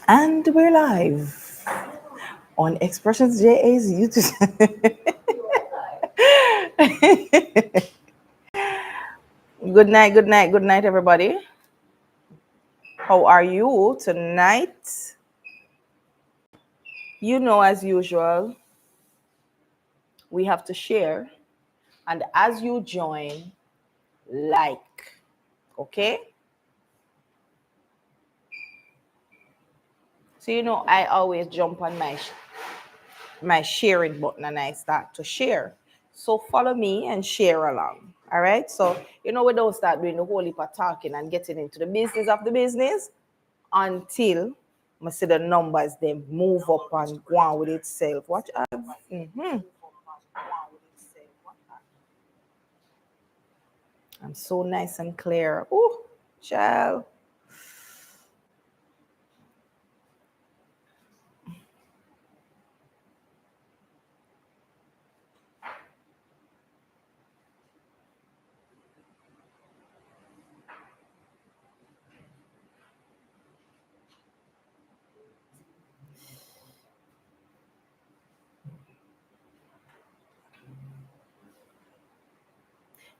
And we're live on Xpressionz JA's YouTube. Good night, everybody. How are you tonight? As usual, we have to share. And as you join, like, okay? So, I always jump on my sharing button and I start to share. So follow me and share along. All right. So, we don't start doing the whole heap of talking and getting into the business of the business until I see the numbers then move up and go on with itself. Watch out. I'm so nice and clear. Oh, child.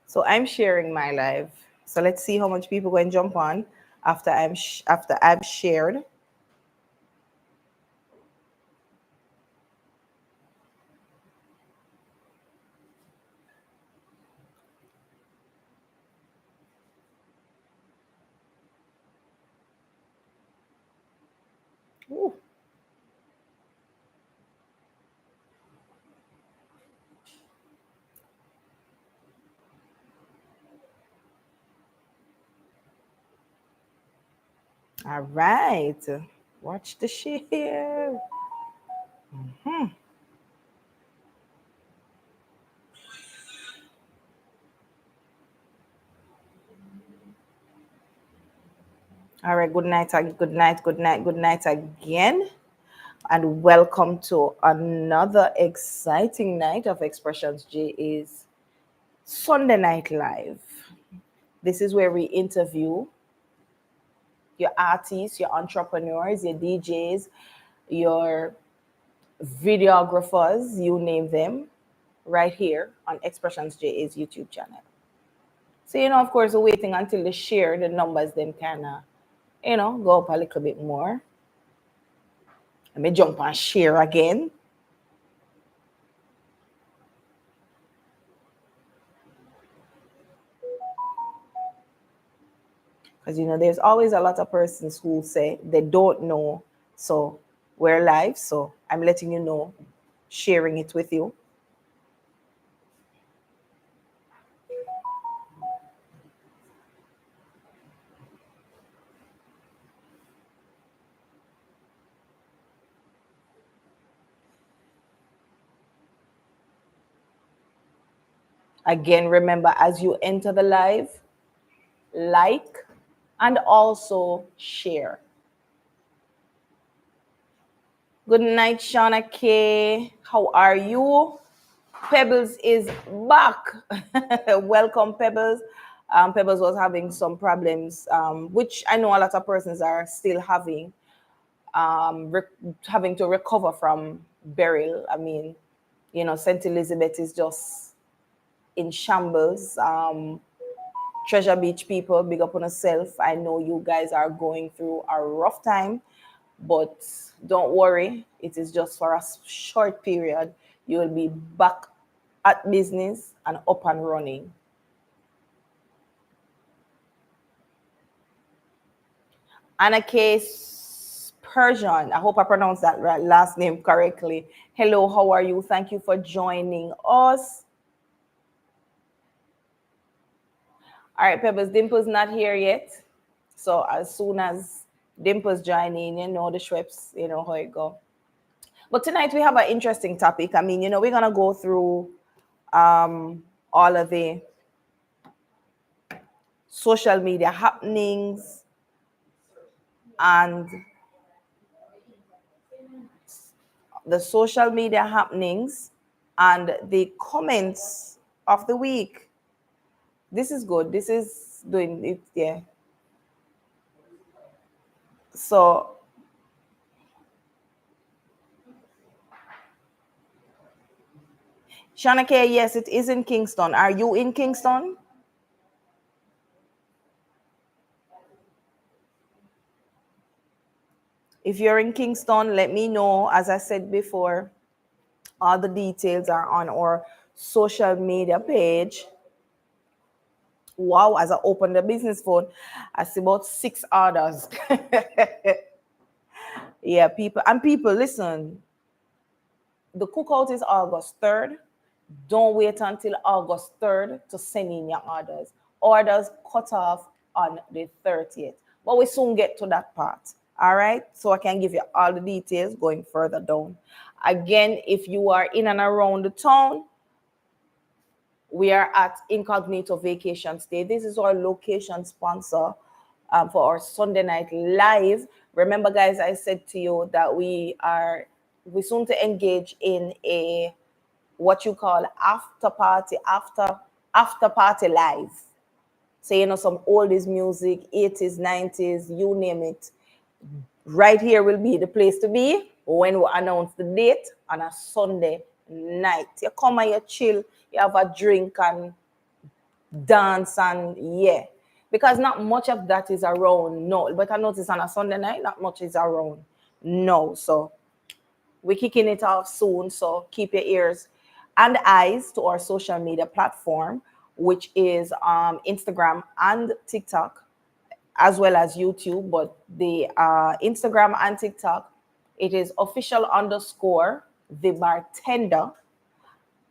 So I'm sharing my live. So let's see how much people go and jump on after after I've shared. Ooh. All right. Watch the share. All right. Good night again. And welcome to another exciting night of Xpressionz JA's Sunday Night Live. This is where we interview your artists, your entrepreneurs, your DJs, your videographers, you name them, right here on Xpressionz JA's YouTube channel. So, of course, we're waiting until the share, the numbers then kind of, go up a little bit more. Let me jump and share again. Because, there's always a lot of persons who say they don't know. So we're live. So I'm letting you know, sharing it with you. Again, remember, as you enter the live, like and also share. Good night, Shauna K. How are you? Pebbles is back. Welcome, Pebbles. Pebbles was having some problems, which I know a lot of persons are still having, having to recover from burial. I mean, St. Elizabeth is just in shambles. Treasure Beach people, big up on yourself. I know you guys are going through a rough time, but don't worry, it is just for a short period. You will be back at business and up and running. Anna Case Persian, I hope I pronounced that right, last name correctly. Hello, how are you? Thank you for joining us. All right, Pebbles, Dimple's not here yet. So as soon as Dimple's joining, the Schweppes, how it go. But tonight we have an interesting topic. I mean, we're gonna go through all of the social media happenings and the comments of the week. This is good. This is doing it, yeah. So Shana K, yes, it is in Kingston. Are you in Kingston? If you're in Kingston, let me know. As I said before, all the details are on our social media page. Wow, as I open the business phone, I see about 6 orders. Yeah, people, listen. The cookout is August 3rd. Don't wait until August 3rd to send in your orders. Orders cut off on the 30th. But we soon get to that part. All right. So I can give you all the details going further down. Again, if you are in and around the town, we are at Incognito Vacation Stay. This is our location sponsor for our Sunday night live. Remember, guys, I said to you that we soon to engage in a what you call after party live. So some oldies music, 80s, 90s, you name it. Right here will be the place to be when we announce the date on a Sunday night. You come and you chill, you have a drink and dance and yeah. Because not much of that is around. No, but I notice on a Sunday night, not much is around. No. So we're kicking it off soon. So keep your ears and eyes to our social media platform, which is Instagram and TikTok, as well as YouTube. But the Instagram and TikTok, it is official_ the bartender.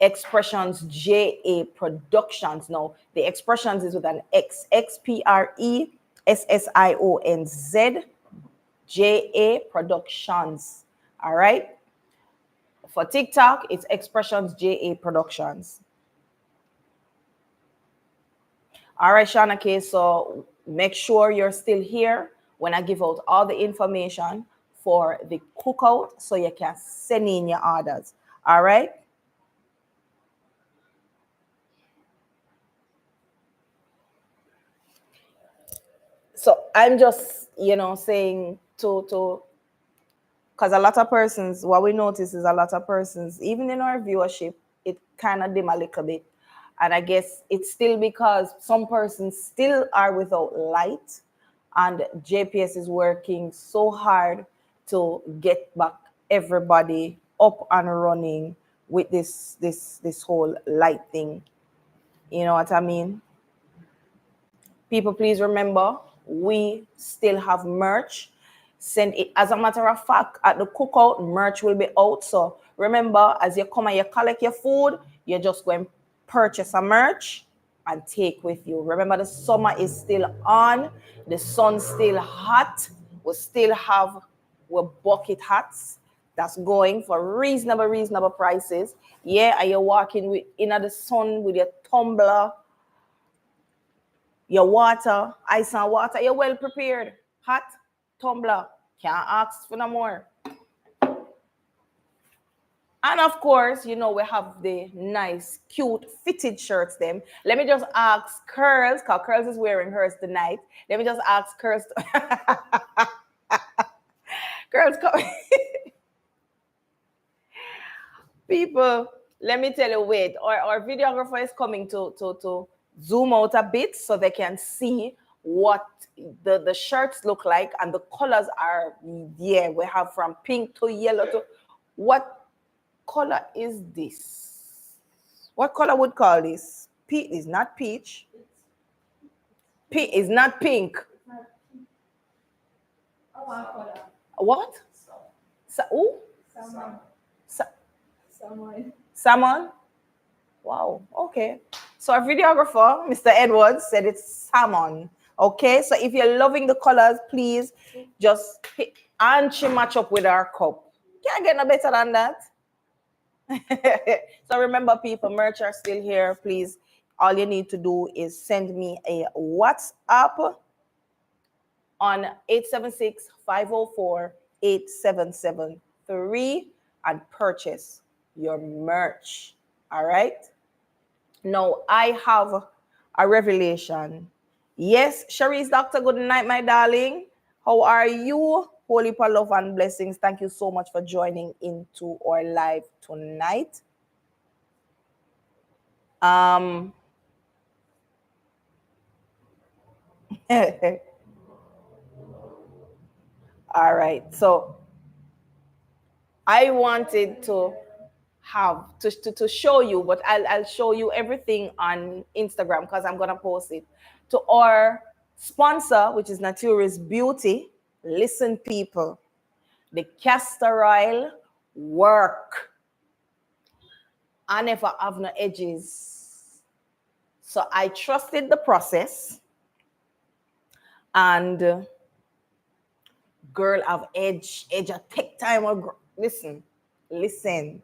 Xpressionz JA Productions. Now, the Xpressionz is with an XPRESSIONZ JA Productions. All right. For TikTok, it's Xpressionz JA Productions. All right, Shana K. So make sure you're still here when I give out all the information for the cookout so you can send in your orders. All right. So I'm just, saying to because a lot of persons, what we notice is a lot of persons, even in our viewership, it kind of dim a little bit. And I guess it's still because some persons still are without light, and JPS is working so hard to get back everybody up and running with this whole light thing. You know what I mean? People, please remember, we still have merch. Send it. As a matter of fact, at the cookout, merch will be out. So remember, as you come and you collect your food, you're just going to purchase a merch and take with you. Remember, the summer is still on. The sun's still hot. We still have bucket hats that's going for reasonable prices. Yeah, and you're walking in the sun with your tumbler, your water, ice and water, you're well prepared. Hot, tumbler, can't ask for no more. And of course, we have the nice, cute, fitted shirts. Them. Let me just ask Curls, because Curls is wearing hers tonight. Let me just ask Curls. Curls, come. People, let me tell you, wait, our videographer is coming to zoom out a bit so they can see what the shirts look like, and the colors are, yeah, we have from pink to yellow to, what color is this? What color would call this? Peach is not peach. Pink is not pink. What? Ooh? Salmon? Wow. Okay. So our videographer, Mr. Edwards, said it's salmon. Okay. So if you're loving the colors, please just and she match up with our cup. Can't get no better than that. So remember, people, merch are still here. Please, all you need to do is send me a WhatsApp on 876-504-8773 and purchase your merch. All right. Now I have a revelation. Yes, Sharice, Doctor, good night, my darling. How are you? Holy for love and blessings. Thank you so much for joining into our live tonight. Um, all right. So I wanted to have to show you, but I'll show you everything on Instagram because I'm gonna post it to our sponsor, which is Natura's Beauty. Listen, people, the castor oil work. I never have no edges, so I trusted the process, and girl have edge a take time. Listen, listen.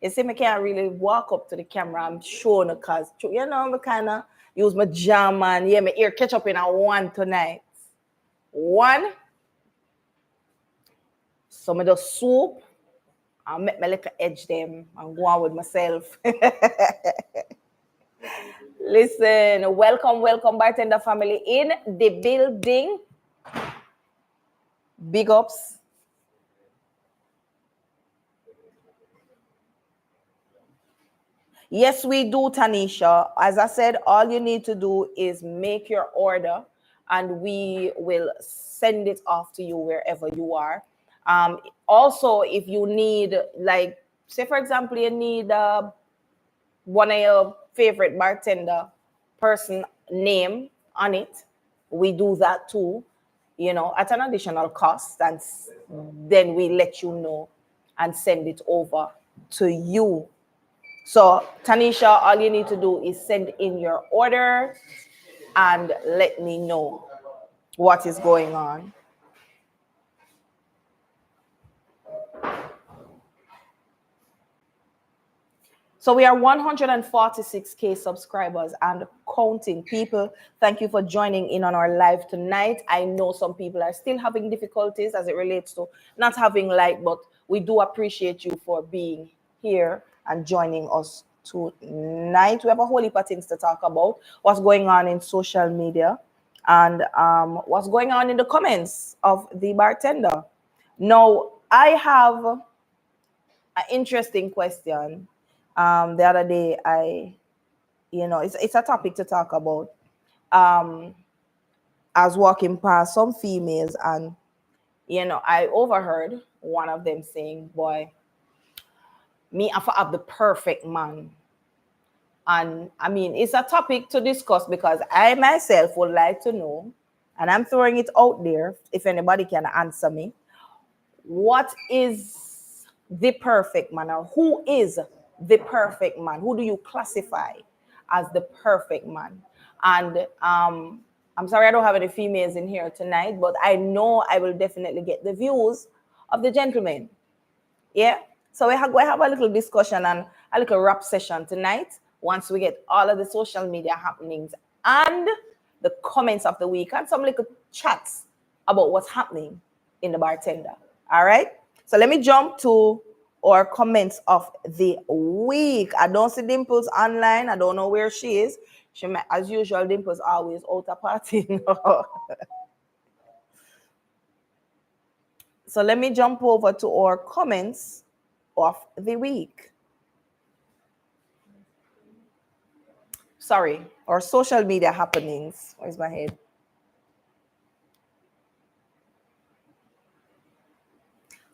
You see, I can't really walk up to the camera. I'm showing because, you know, I kind of use my jam and yeah, my ear catch up in a one tonight. One, some of the soup, I'll make my little edge them and go on with myself. Listen, welcome, welcome, bartender family in the building. Big ups. Yes, we do, Tanisha. As I said, all you need to do is make your order and we will send it off to you wherever you are. Also, if you need, like, say, for example, you need one of your favorite bartender person name on it, we do that too, you know, at an additional cost. And then we let you know and send it over to you. So, Tanisha, all you need to do is send in your order and let me know what is going on. So we are 146K subscribers and counting. People, thank you for joining in on our live tonight. I know some people are still having difficulties as it relates to not having light, but we do appreciate you for being here and joining us tonight. We have a whole heap of things to talk about. What's going on in social media and what's going on in the comments of the bartender. Now, I have an interesting question. The other day, it's a topic to talk about. I was walking past some females, and I overheard one of them saying, "Boy, me I have the perfect man." And I mean, it's a topic to discuss because I myself would like to know, and I'm throwing it out there if anybody can answer me. What is the perfect man, or who is the perfect man? Who do you classify as the perfect man? And I'm sorry I don't have any females in here tonight, but I know I will definitely get the views of the gentlemen. Yeah. So we're going to have a little discussion and a little rap session tonight once we get all of the social media happenings and the comments of the week and some little chats about what's happening in the bartender. All right. So let me jump to our comments of the week. I don't see Dimples online. I don't know where she is. She might, as usual, Dimples always out of party. So let me jump over to our comments of the week. Sorry, our social media happenings. Where's my head?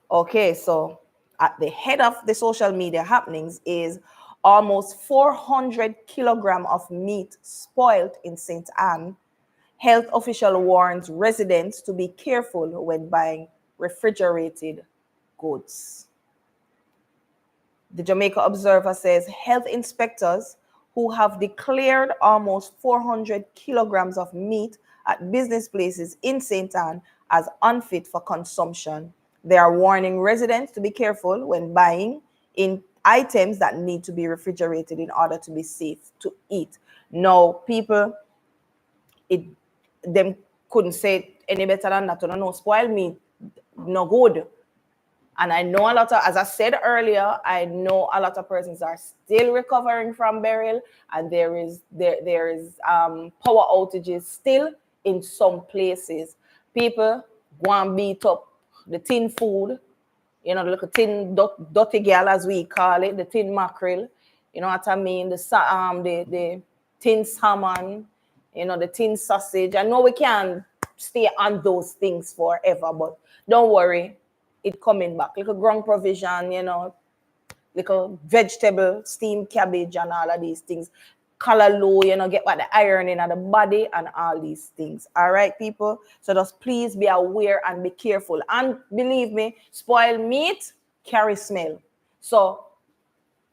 Okay, so at the head of the social media happenings is almost 400 kilograms of meat spoiled in St. Anne. Health official warns residents to be careful when buying refrigerated goods. The Jamaica Observer says health inspectors who have declared almost 400 kilograms of meat at business places in St. Anne as unfit for consumption. They are warning residents to be careful when buying in items that need to be refrigerated in order to be safe to eat. Now, people, them couldn't say it any better than that. No, spoiled meat, no good. And I know a lot of, as I said earlier, I know a lot of persons are still recovering from burial, and there is power outages still in some places. People go and beat up the tin food, the little tin dirty gal as we call it, the tin mackerel. You know what I mean? The tin salmon, you know, the tin sausage. I know we can't stay on those things forever, but don't worry, it coming back. Little ground provision, you know, little vegetable, steamed cabbage, and all of these things. Color low, you know, get back the iron in the body and all these things. All right, people. So just please be aware and be careful. And believe me, spoiled meat carry smell. So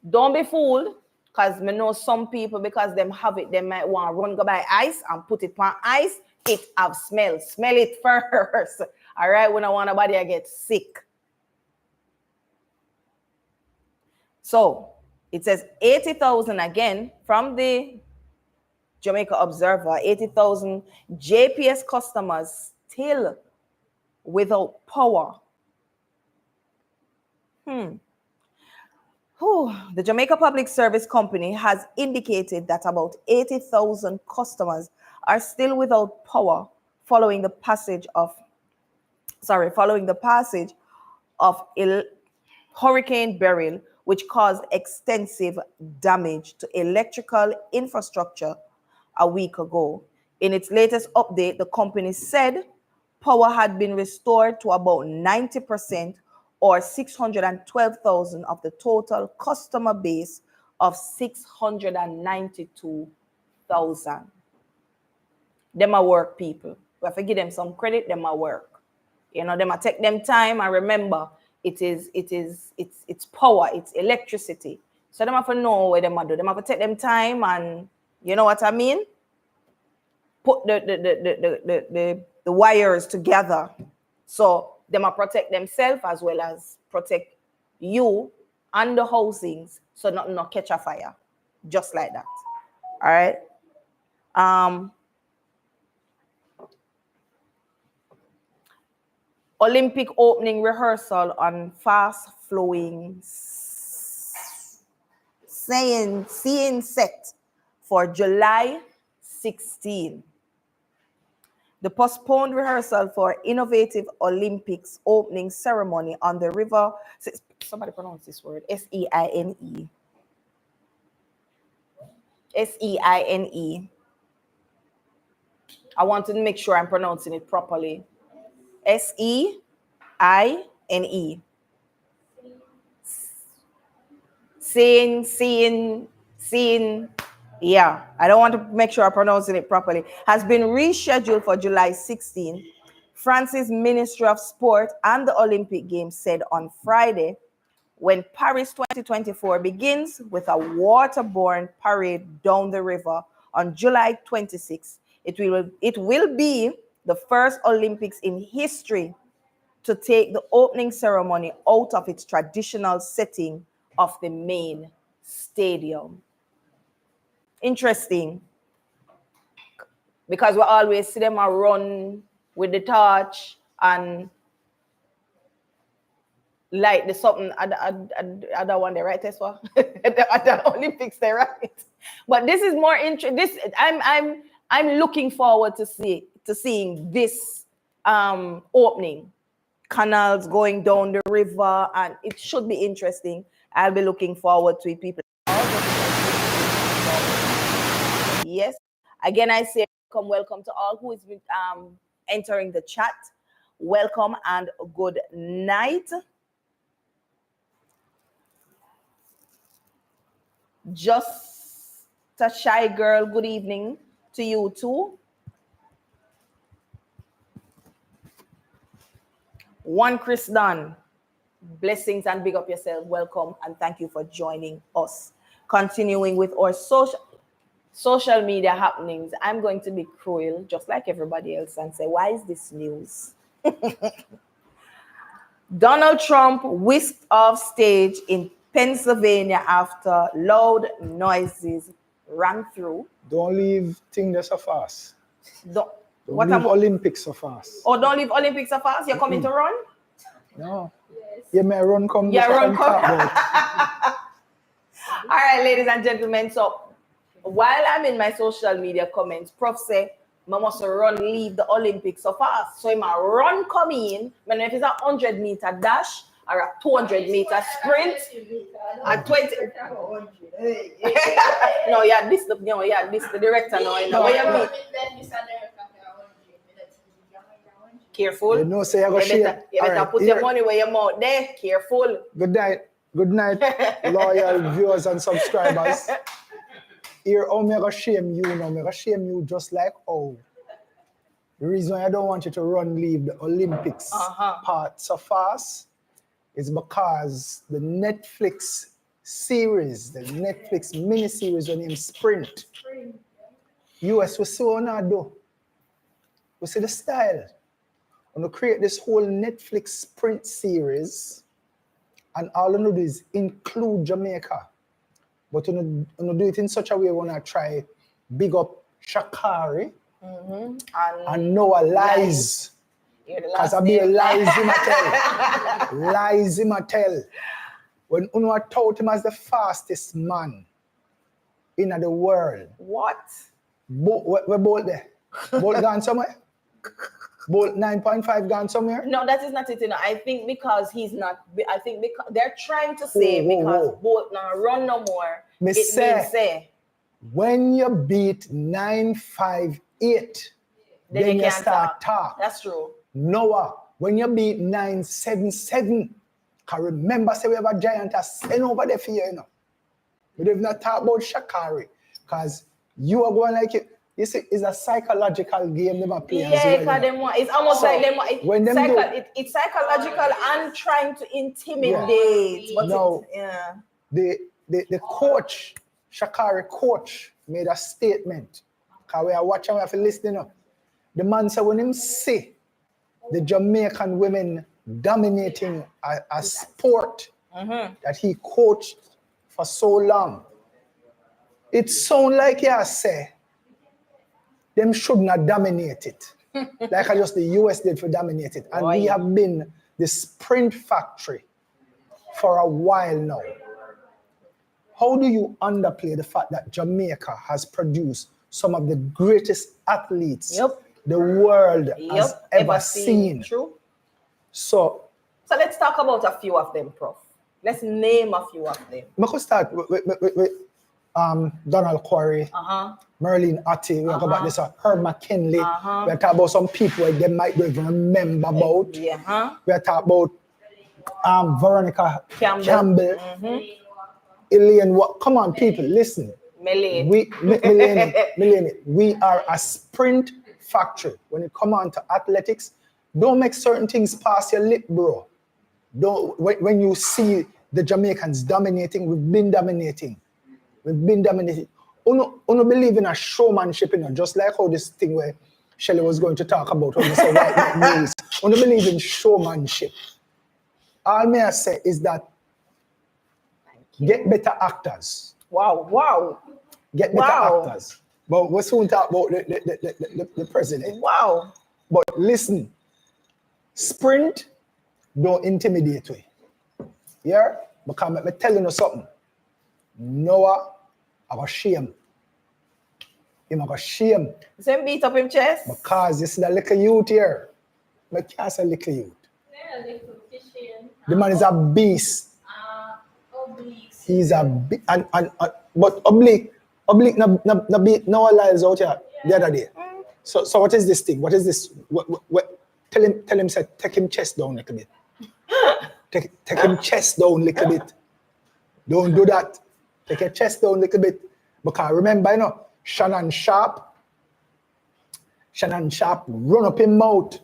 don't be fooled, because me know some people, because them have it, they might want to run go by ice and put it on ice. It have smell. Smell it first. All right, we don't want nobody to get sick. So it says 80,000 again from the Jamaica Observer. 80,000 JPS customers still without power. The Jamaica Public Service Company has indicated that about 80,000 customers are still without power following the passage of Hurricane Beryl, which caused extensive damage to electrical infrastructure a week ago. In its latest update, the company said power had been restored to about 90%, or 612,000 of the total customer base of 692,000. Them are work people. We have to give them some credit, them are work. You know, them are take them time, and remember, it's power, it's electricity. So them have to know what them are do. Them have to take them time, and you know what I mean? Put the wires together. So them are protect themselves as well as protect you and the housings, so nothing not catch a fire. Just like that. All right. Olympic opening rehearsal on fast flowing scene set for July 16. The postponed rehearsal for innovative Olympics opening ceremony on the river. Somebody pronounce this word. Seine. Seine. I want to make sure I'm pronouncing it properly. Seine. Seeing. Yeah, I don't want to make sure I'm pronouncing it properly. Has been rescheduled for July 16. France's Ministry of Sport and the Olympic Games said on Friday, when Paris 2024 begins with a waterborne parade down the river on July 26, it will be the first Olympics in history to take the opening ceremony out of its traditional setting of the main stadium. Interesting, because we always see them run with the torch and light the something other one they right, Tesla? The other Olympics they right. But this is more interesting. I'm looking forward to seeing this opening. Canals going down the river, and it should be interesting. I'll be looking forward to it, people. Yes. Again, I say welcome to all who is entering the chat. Welcome and good night. Just a shy girl, good evening to you too. One Chris Dunn, blessings and big up yourself. Welcome and thank you for joining us. Continuing with our social media happenings, I'm going to be cruel, just like everybody else, and say, why is this news? Donald Trump whisked off stage in Pennsylvania after loud noises rang through. Don't leave things so fast. Don't leave Olympics so fast. Oh, don't leave Olympics so fast? You're coming to run? No. Yes. Yeah, may run come. Yeah, run come. All right, ladies and gentlemen. So while I'm in my social media comments, Prof say, I must leave the Olympics so fast. So I run come in, when if it's a 100-meter dash or a 200-meter sprint at 20. No, yeah, this the director now. You know what you mean? Careful. You know, say I go share. You better put your money where your mouth there. Careful. Good night, loyal viewers and subscribers. Here, I'm gonna shame you now. I'm gonna shame you just like how. The reason why I don't want you to leave the Olympics part so fast is because the Netflix series, the Netflix mini-series named Sprint. US, we see what I do. We see the style. I'm going to create this whole Netflix Sprint series, and all I'm going to do is include Jamaica. But I'm going to do it in such a way when I try big up Shakari and Noah Lies. Because I be a lies him a tell. Lies him a tell. When Uno tout him as the fastest man in the world. What? We're both there. Both gone somewhere? Both 9.5 gone somewhere? No, that is not it. You know. I think because he's not. I think because they're trying to say because Bolt now run no more. Me say when you beat 958, then you start talk. That's true. Noah, when you beat 977, can remember say we have a giant to send over there for you, you know. We have not talk about Shakari because you are going like it. You see, it's a psychological game they play. Yeah, because it's almost like it's psychological and trying to intimidate. Yeah. But now, the coach, Shakari coach, made a statement. Because we are watching, we have to listen up. The man said when him see the Jamaican women dominating a sport that he coached for so long, it sounds like you say them should not dominate it. Like just the US did for dominate it. And we have been the sprint factory for a while now. How do you underplay the fact that Jamaica has produced some of the greatest athletes the world has ever seen? True. So let's talk about a few of them, Prof. Let's name a few of them. We could start with Donald Quarry, Merlin Atty, we talk about this, Herb McKinley, we talk about some people they might not even remember about. We talk about Veronica Campbell. Elaine, come on people, listen. Millennium. We are a sprint factory. When it comes on to athletics, don't make certain things pass your lip, bro. When you see the Jamaicans dominating, we've been dominating. Uno believe in a showmanship, you know, just like how this thing where Shelley was going to talk about when we say white news. Uno believe in showmanship. All may I say is that get better actors. Wow. Get better actors. But we'll soon talk about the president. Wow. But listen, sprint don't intimidate me. Yeah? Because I'm telling you something. Noah, I got shame. I got shame. So him beat up him chest? Because you see that little youth here. I can't say little youth. The man is a beast. He's a beast. But Oblique no beat Noah Lyles out here the other day. So what is this thing? What is this? What, tell him say take him chest down a little bit. Take him chest down a little bit. Don't do that. Take your chest down a little bit. Because remember, you know, Shannon Sharp run up in mouth.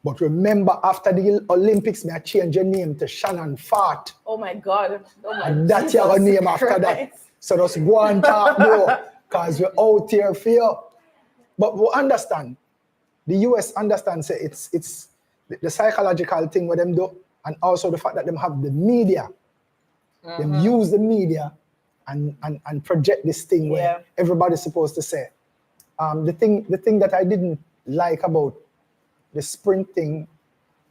But remember, after the Olympics, I change your name to Shannon Fart. Oh my God. And that's your name after that. So just go and talk, bro. Because we're out here for you. But we understand. The US understands it's the psychological thing with them do. And also the fact that them have the media. Them use the media and project this thing where everybody's supposed to say. The thing that I didn't like about the sprint thing,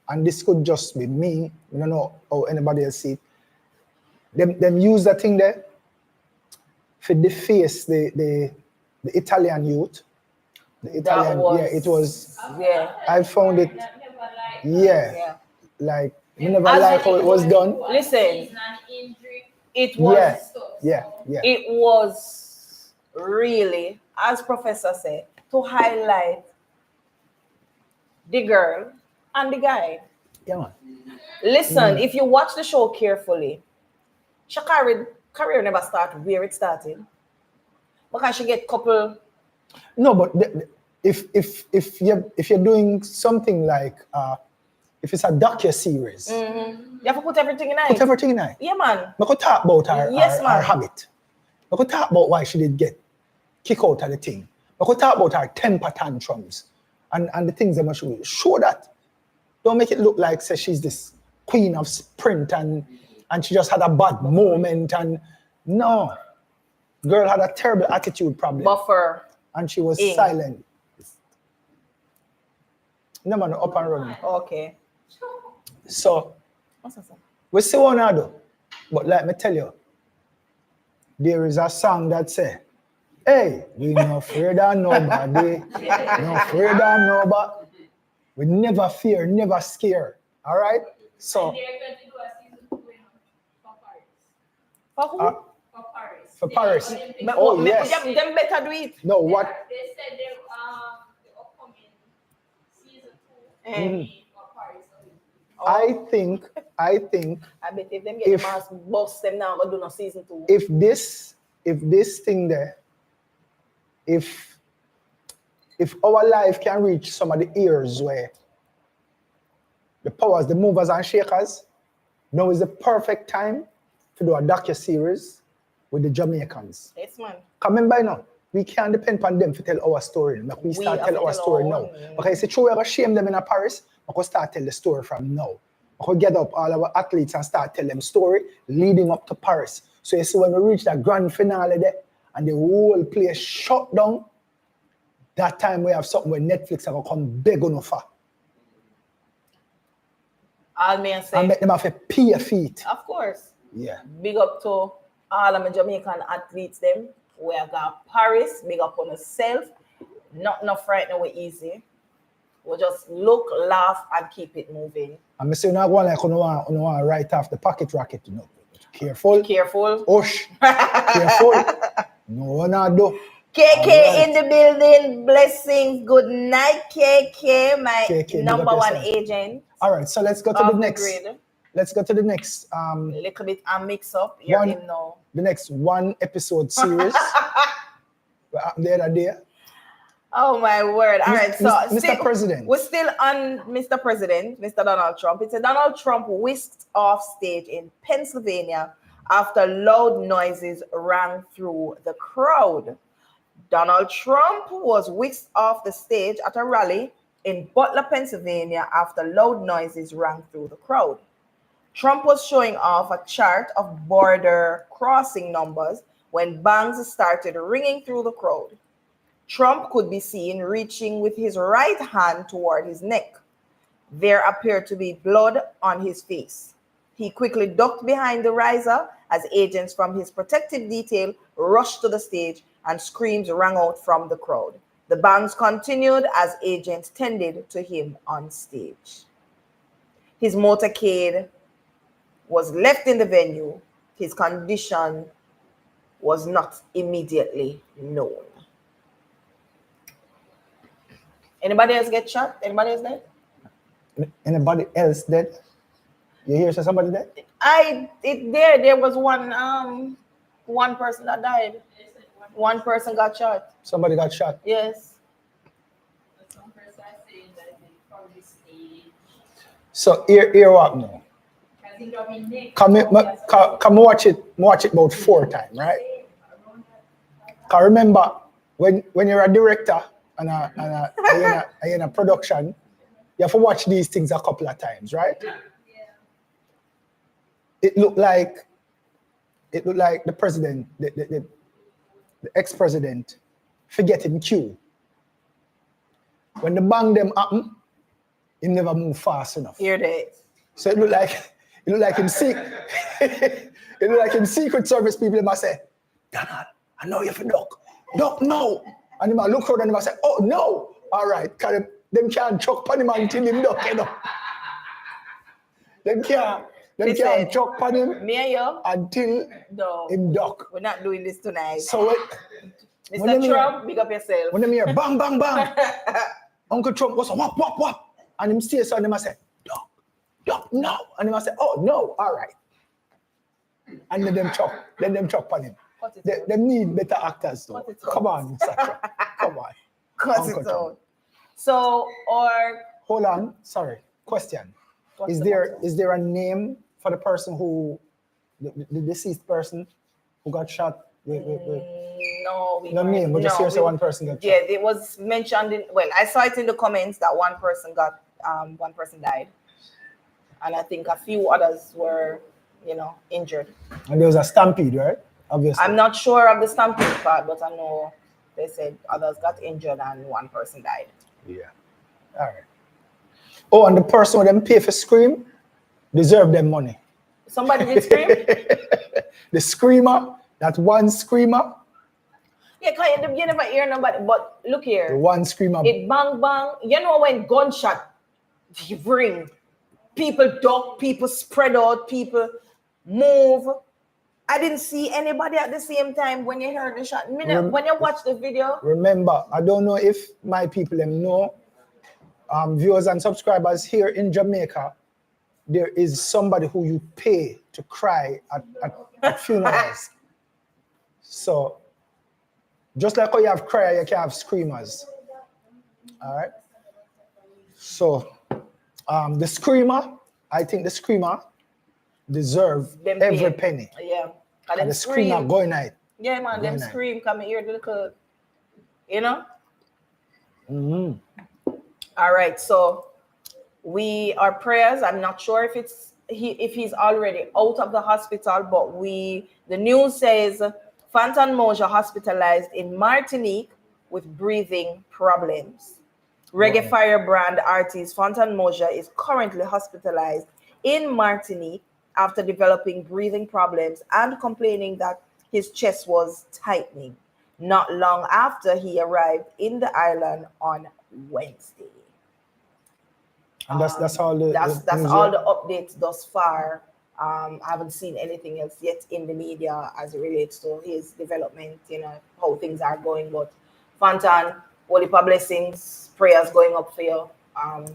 and this could just be me, I don't know how anybody else see it. Them use that thing there for deface the Italian youth. The Italian, it was. Yeah. I found it. Like I never like how it was done. Listen, it was Yeah. it was really, as Professor said, to highlight the girl and the guy. Yeah, man. Listen, if you watch the show carefully, Shakari's career never started where it started. Because she get couple. No, but if you're doing something like if it's a docu-series, You have to put everything in it. put everything in it. Yeah, man. We could talk about her, Yes, her man. habit. We could talk about why she did get kicked out of the thing. We could talk about her temper tantrums and the things that must show that. Don't make it look like say she's this queen of sprint and she just had a bad moment and no. Girl had a terrible attitude problem. Buffer. And she was In. silent. No man, up and running. Okay. So What's that? we see one another. But let me tell you, there is a song that say, hey, we no afraid of nobody. No afraid of nobody. We never fear, never scare. All right? So And they're going to do a season 2 for Paris. For who? For Paris. for Paris. Olympics. Oh, yes. Them better do it. No, what? They said the upcoming season 2 Eh. for Paris Olympics. I think I bet if them get If- the mass boss them now gonna do no season 2. if this thing there, if our life can reach some of the ears where the powers, the movers and shakers, now is the perfect time to do a docu-series with the Jamaicans. Yes, man. Coming by now, we can't depend on them to tell our story. Like we start have tell to our tell story our now. own. Okay, so true, we're gonna shame them in Paris. We can start tell the story from now. We can get up all our athletes and start tell them story leading up to Paris. So you see when we reach that grand finale there and the whole place shut down, that time we have something where Netflix are gonna come beg on for All me and say, and make them have to pay a feet. of course. Yeah. Big up to all of my Jamaican athletes them. We have got Paris, big up on yourself. Not frightened we easy. We'll just look, laugh, and keep it moving. And I say you not go like you want to write off the pocket rocket, you know. Careful. Careful. Hush. Careful. No, not do. KK Alright. in the building. Blessings. Good night, KK, my KK, big number up one yourself. agent. All right, so let's go to of the the next. grid. Let's go to the next. Little bit and mix up. You're One- in now. The next one episode series. What happened the other day? Oh my word. All right. So Mr. President. We're still on Mr. President, Mr. Donald Trump. It's a Donald Trump whisked off stage in Pennsylvania after loud noises rang through the crowd. Donald Trump was whisked off the stage at a rally in Butler, Pennsylvania after loud noises rang through the crowd. Trump was showing off a chart of border crossing numbers when bangs started ringing through the crowd. Trump could be seen reaching with his right hand toward his neck. There appeared to be blood on his face. He quickly ducked behind the riser as agents from his protective detail rushed to the stage and screams rang out from the crowd. The bangs continued as agents tended to him on stage. His motorcade was left in the venue. His condition was not immediately known. Anybody else get shot? Anybody else dead? Anybody else dead? You hear somebody dead? There was one person that died. They said One person got shot. Somebody got shot. Yes. some person saying that they probably staged. So here what now? I think they'll be next. Come watch it about 4 times, right? Cause remember when you're a director and you're in a production, you have to watch these things a couple of times, right? Yeah. It looked like the president, the ex-president, forgetting cue. When the bang them happen, he never move fast enough. Here they. So it looked like him secret service people they must say, Donald, I know you for duck no. And he might look around and he might say, oh no, all right, cause them can't chuck on him until him duck, you know. Them can't Listen, chuck on him Me and you, until no, him duck. we're not doing this tonight. So when Mr. them Trump, big up yourself. when them hear bang, bang, bang, Uncle Trump goes whop, whop, whop. And him stay so and them I say, duck, no. And him I say, oh no, all right. And let them chop on him. Cut it out. Them need better actors though. Cut it out. Come on, Mr. Trump. Come on. Cut Uncle it Trump. out. So, or Hold on, sorry. Question. what's Is the there matter? a name for the person who the deceased person who got shot? No, we No name, we just hear say one person got Yeah, shot. it was mentioned in. Well, I saw it in the comments that one person died, and I think a few others were, injured. And there was a stampede, right? Obviously. I'm not sure of the stampede part, but I know they said others got injured and one person died. Yeah. All right. Oh, and the person who them pay for scream deserve them money. Somebody did scream. The screamer, that one screamer, Yeah, cause you never hear nobody. But look the here, one screamer. it bang bang. You know when gunshot ring, people duck, people spread out, people move. I didn't see anybody at the same time when you heard the shot. When you watch the video, Remember, I don't know if my people them know, viewers and subscribers here in Jamaica, there is somebody who you pay to cry at funerals. So, just like how you have crier, you can have screamers. All right. So, the screamer, I think the screamer deserve them every pay. penny. Yeah, And them the screamer scream. going night. Yeah, man, them Going scream. Come here, the little, you know. Mm-hmm. All right, so our prayers. I'm not sure if he's already out of the hospital, but the news says Fantan Moja hospitalized in Martinique with breathing problems. Reggae firebrand artist Fantan Moja is currently hospitalized in Martinique after developing breathing problems and complaining that his chest was tightening not long after he arrived in the island on Wednesday. And that's all the That's news all yet? the updates thus far. I haven't seen anything else yet in the media as it relates to his development, how things are going. But Fantan, holy blessings, prayers going up for you. I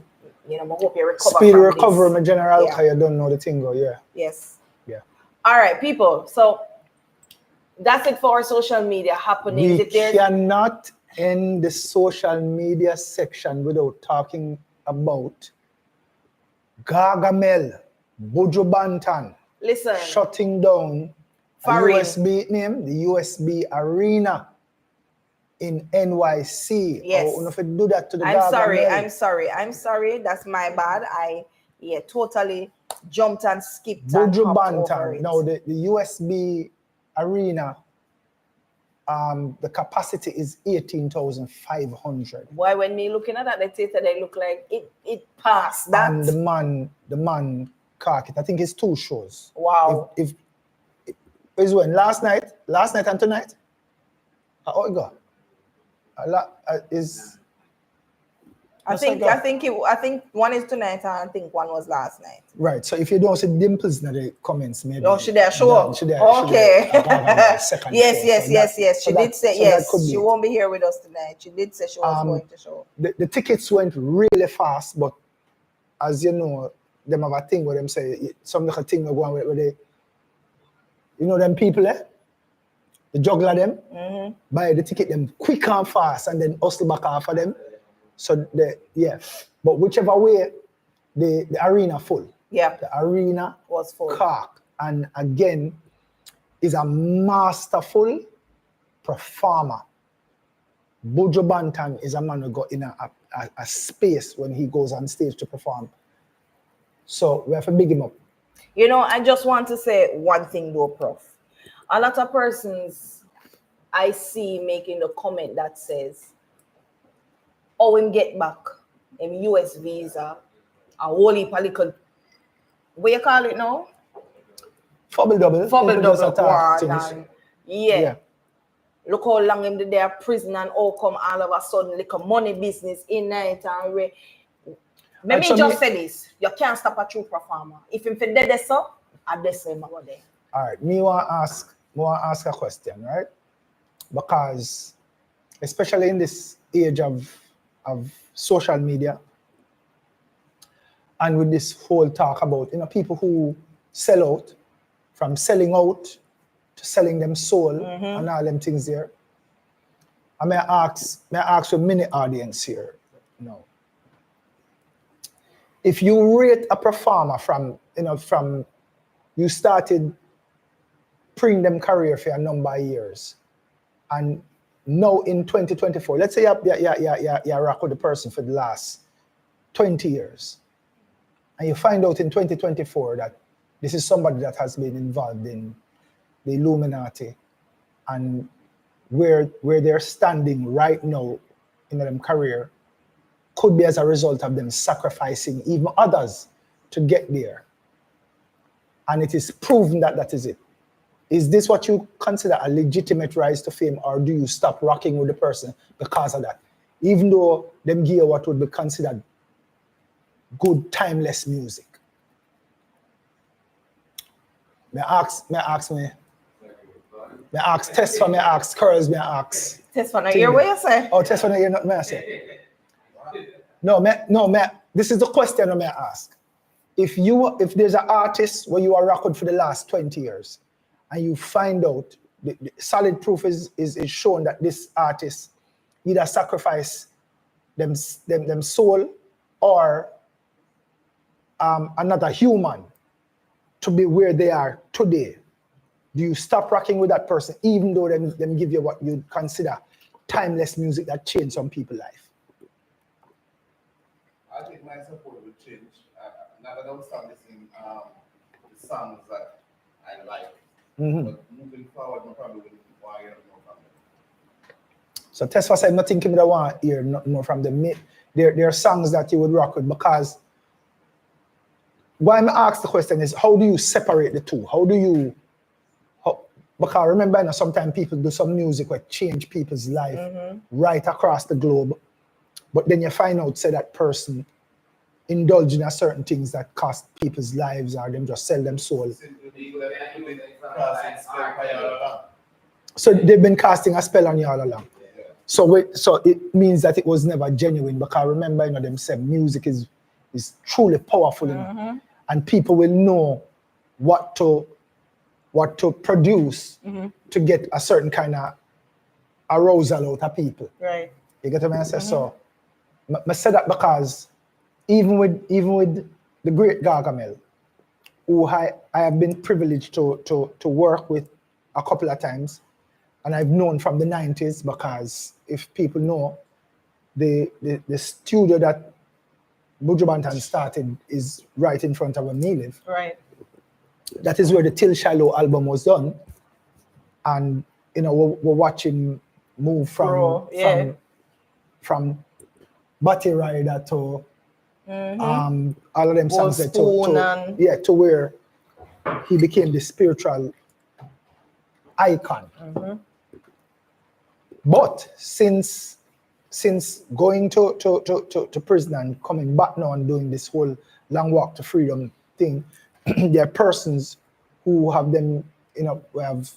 hope you recover. Speed from recovery, this. my general, Yeah. because you don't know the thing, go, yeah. Yes. Yeah. All right, people. So that's it for our social media happenings. We cannot end the social media section without talking about Gargamel, Buju Banton, Listen, shutting down a Foreign. USB name, the USB Arena in NYC. Yes. Oh, if you do that to the I'm Gargamel. I'm sorry. That's my bad. I totally jumped and skipped Buju and hopped over Banton. it. Now the USB Arena, the capacity is 18,500. Why when me looking at that data, they look like it passed that. And the man cock it. I think it's 2 shows. Wow. If is when last night and tonight. How it go? I think one is tonight and I think one was last night. Right. So if you don't see dimples in the comments, maybe. Oh, should there show? Okay. Yes. She did say yes. She won't be here with us tonight. She did say she was going to show. The tickets went really fast, but as you know, them have a thing where them say some little thing go on where they, them people the juggler them, buy the ticket them quick and fast and then hustle back off of them. So but whichever way, the arena full. Yeah. The arena was full. Cock. And again, is a masterful performer. Buju Banton is a man who got in a space when he goes on stage to perform. So we have to big him up. I just want to say one thing though, Prof. A lot of persons I see making the comment that says, oh, him get back him US visa, a whole heap of little, what you call it now? Fubble double One. things. Yeah. Look how long him did there prison and how come all of a sudden like a money business in night and Let me so just say this. You can't stop a true performer. If him for dead so, I bless him about there. All right, me want to ask a question, right? Because especially in this age of social media, and with this whole talk about people who sell out, from selling out to selling them soul and all them things there. I may ask a mini audience here, if you rate a performer from you started bring them career for a number of years, and now in 2024, let's say you rock with the person for the last 20 years, and you find out in 2024 that this is somebody that has been involved in the Illuminati, and where they're standing right now in their career could be as a result of them sacrificing even others to get there. And it is proven that that is it. Is this what you consider a legitimate rise to fame, or do you stop rocking with the person because of that? Even though them give what would be considered good, timeless music. May I ask Tess for me, ask Curls, me ask. Tess for hear what you say. Oh, Tess for hear nothing I say. No, this is the question I may ask. If there's an artist where you are rocking for the last 20 years, and you find out the solid proof is shown that this artist either sacrifice them soul or another human to be where they are today, do you stop rocking with that person even though them give you what you consider timeless music that changed some people's life? I think my support will change. Not that I will start listening the songs that I like, but moving forward, I probably will want to hear more from them. So Tesfa said, I'm not thinking that I want to hear nothing more from them. There are songs that you would rock with, because why I'm asked the question is, how do you separate the two? Because remember, sometimes people do some music that change people's life right across the globe, but then you find out, say, that person indulge in certain things that cost people's lives, or them just sell them soul. So they've been casting a spell on you all along. So it means that it was never genuine, because remember, them said music is truly powerful, and people will know what to produce to get a certain kind of arousal out of people. Right. You get what I say? So I say that because even with the great Gargamel, who I have been privileged to work with a couple of times, and I've known from the 90s, because if people know, the studio that Buju Banton started is right in front of where me live. Right. That is where the Till Shiloh album was done. And we're watching move from Batty Rider to all of them songs to where he became the spiritual icon. But since going to prison and coming back now and doing this whole long walk to freedom thing, there are persons who have them, who have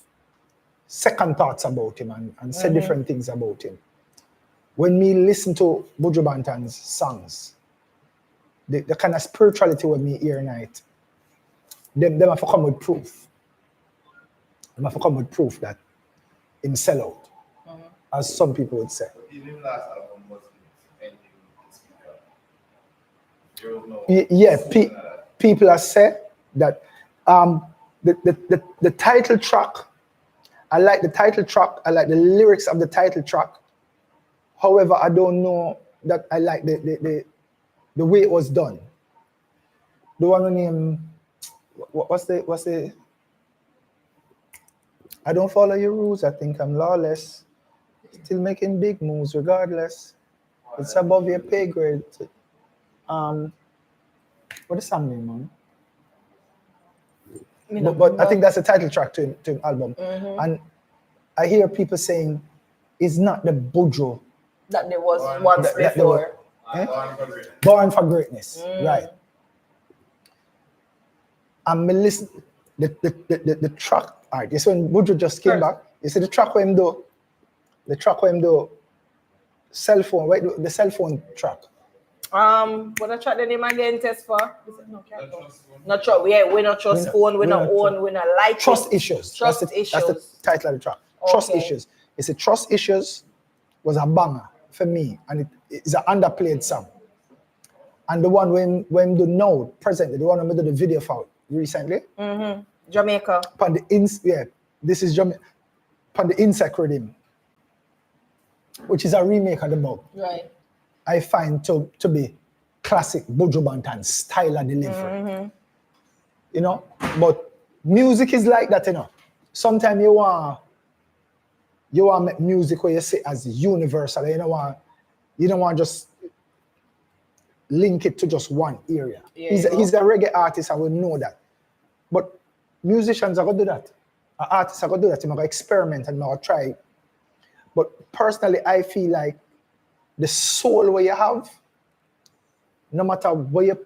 second thoughts about him and said different things about him. When me listen to Buju Banton's songs, the kind of spirituality with me here night, them have to come with proof. Them have to come with proof that him sell out, as some people would say. Even last album was ending People have said that the title track, I like the title track, I like the lyrics of the title track. However, I don't know that I like the way it was done. The one named what's the I don't follow your rules, I think I'm lawless. Still making big moves regardless. It's above your pay grade. What is the song name, man? But I think that's the title track to an album. And I hear people saying it's not the Buju that there was once before. Eh? Born for greatness. Born for greatness, right? And me listen, the track, all right, this when Buju just came back, you see the track where him do, cell phone, wait, the cell phone track. What I track the name again test for? No, Not trust phone. not trust. We not trust phone. We not own. We not like Trust it. issues. Trust That's issues. the title of the track. Trust Okay. issues. It's a trust issues was a banger for me, and it's an underplayed song. And the one when do now presently, the one when we did the video for recently. Jamaica. Upon the this is Jamaica. Upon the Insect Rhythm, which is a remake of the bug. Right. I find to be classic Buju Banton style of delivery. You know, but music is like that, you know. Sometimes you want make music where you see as universal. You don't want just link it to just one area. Yeah, He's a reggae artist, I will know that. But musicians are gonna do that. Artists are gonna do that. You're gonna experiment and gonna try. But personally, I feel like the soul where you have, no matter where you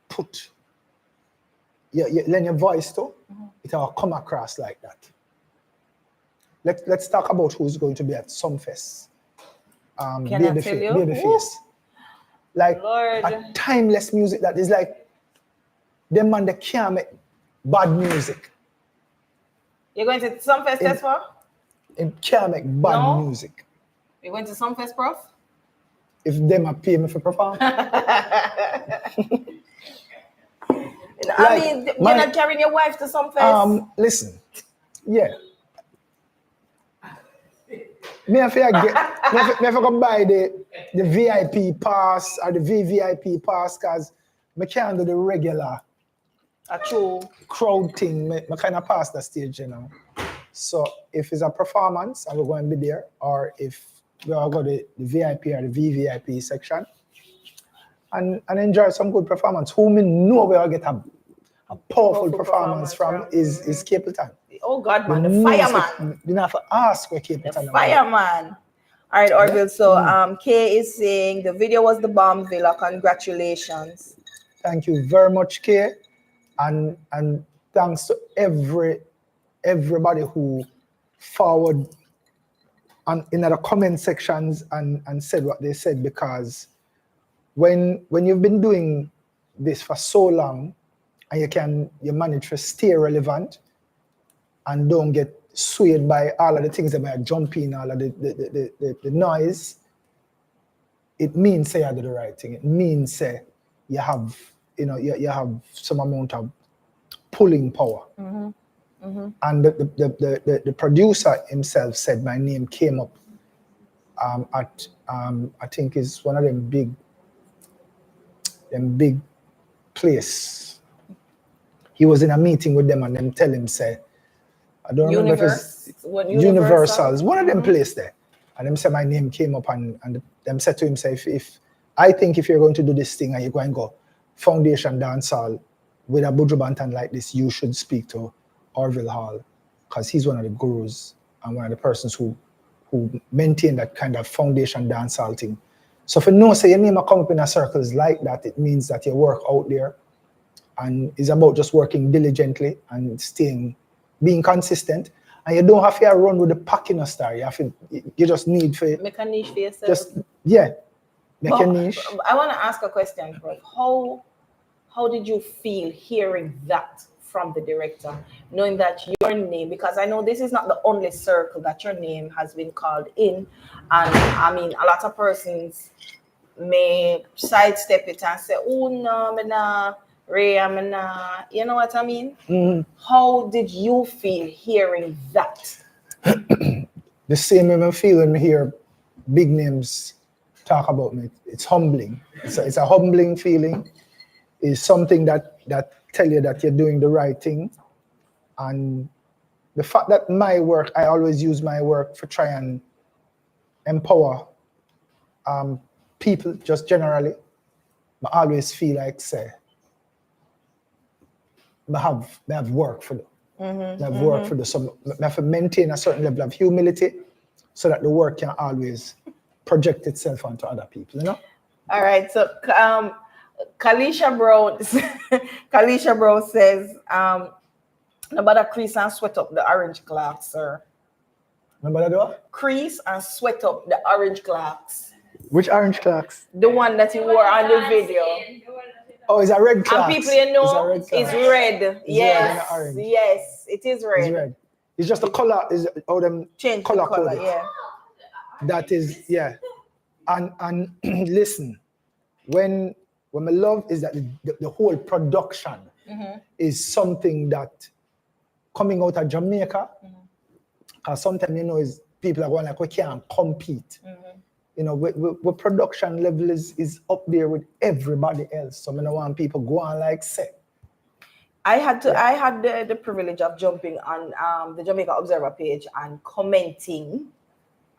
put you lend your voice to, it will come across like that. Let's talk about who's going to be at Sumfest. Babyface. Like Lord. a timeless music that is like them man they can't make bad music. You're going to Sumfest test for? It can't make bad music. You're going to Sumfest, Prof? If them are pay me for perform. I mean, you're not carrying your wife to Sumfest? Listen, yeah. Me if I go buy the VIP pass or the VVIP pass because I can't do the regular crowd thing. I kind of pass the stage, you know. So if it's a performance and we're going to be there, or if we are going to the VIP or the VVIP section and enjoy some good performance, who we know we will get a powerful performance from is Capleton. Oh God, man, the fireman. You don't have to ask where Capleton is. Fireman. All right, Orville. So Kay is saying the video was the bomb, Villa. Congratulations. Thank you very much, Kay. And thanks to everybody who forward in the comment sections and said what they said, because when you've been doing this for so long and you manage to stay relevant and don't get swayed by all of the things that might jump in, all of the noise, it means say you do the right thing. It means say you have you have some amount of pulling power. And the producer himself said my name came up at I think is one of them big place. He was in a meeting with them and them tell him say, I don't remember if it's Universal's, one of them place there. And them say my name came up and them said to him say if I think if you're going to do this thing and you're going to go foundation dancehall with a Buju Banton like this, you should speak to Orville Hall, because he's one of the gurus and one of the persons who maintain that kind of foundation dancehall thing. So if you know say your name come up in a circles like that, it means that you work out there, and it's about just working diligently and being consistent. And you don't have to run with the pack in a star. You just need to make a niche for yourself. Make a niche. I want to ask a question, bro. How did you feel hearing that from the director, knowing that your name, because I know this is not the only circle that your name has been called in, and I mean a lot of persons may sidestep it and say, oh no, me nah, Ray, I'm nah, you know what I mean? How did you feel hearing that? The same way I feel when I hear big names talk about me. It's humbling. It's a humbling feeling. It's something that tell you that you're doing the right thing. And the fact that my work, I always use my work for try and empower people just generally. But I always feel like say, I have work for them. I have work for them. So I have to maintain a certain level of humility so that the work can always project itself onto other people, you know? All right, so Kalisha Brown, Kalisha Brown says, no matter crease and sweat up the orange clocks, sir. Remember that door? Crease and sweat up the orange clocks. Which orange clocks? The one that you wore on the video. Oh, it's a red And clocks. people you know It's a red is clocks. red. It's Yes. red and orange. Yes, it is red. It's red. It's just the color is how them Change color the color, coded. yeah. That is, yeah. And listen, when my love is that the whole production is something that coming out of Jamaica, because sometimes you know is people are going like we can't compete. You know, we production level is up there with everybody else. So I don't want people go on like say. I had the privilege of jumping on the Jamaica Observer page and commenting.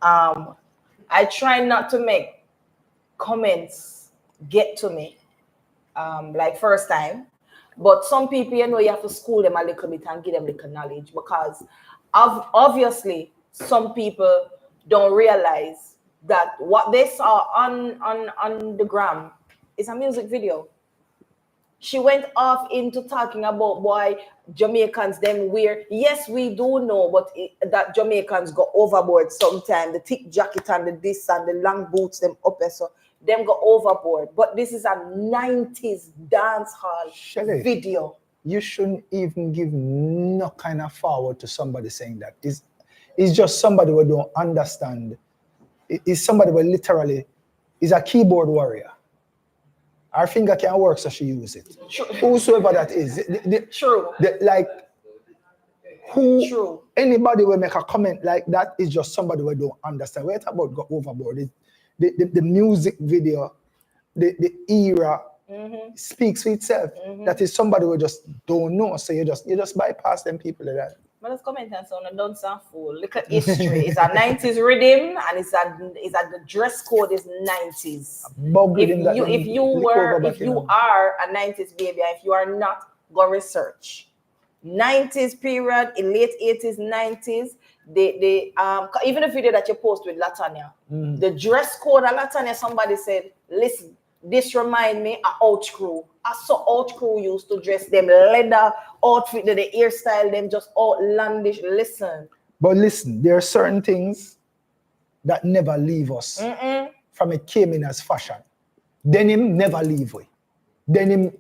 I try not to make comments get to me like first time, but some people, you know, you have to school them a little bit and give them little knowledge, because obviously some people don't realize that what they saw on the gram is a music video. She went off into talking about why Jamaicans them wear. Yes, we do know, but that Jamaicans go overboard sometimes. The thick jacket and the this and the long boots them up there, so them go overboard. But this is a 90s dance hall Shelly, video. you shouldn't even give no kind of forward to somebody saying that. It's just somebody who don't understand. It's somebody who literally is a keyboard warrior. Her finger can work, so she use it. True. Whosoever that is. True. True. Anybody will make a comment like that is just somebody who don't understand. We're talking about go overboard. The music video, the era speaks for itself. That is somebody who just don't know. So you just bypass them people like that. But let's comment and sound don't sound fool. Look at history. It's a 90s rhythm, and it's a the dress code is 90s. If you are a 90s baby, if you are not, go research. 90s period, in late 80s, 90s, even the video that you post with Latanya, the dress code of Latanya, somebody said, listen, this remind me of Out Crew. I saw Out Crew used to dress them leather outfit, the hairstyle, them just outlandish. Listen. But listen, there are certain things that never leave us from it came in as fashion. Denim never leave way. Denim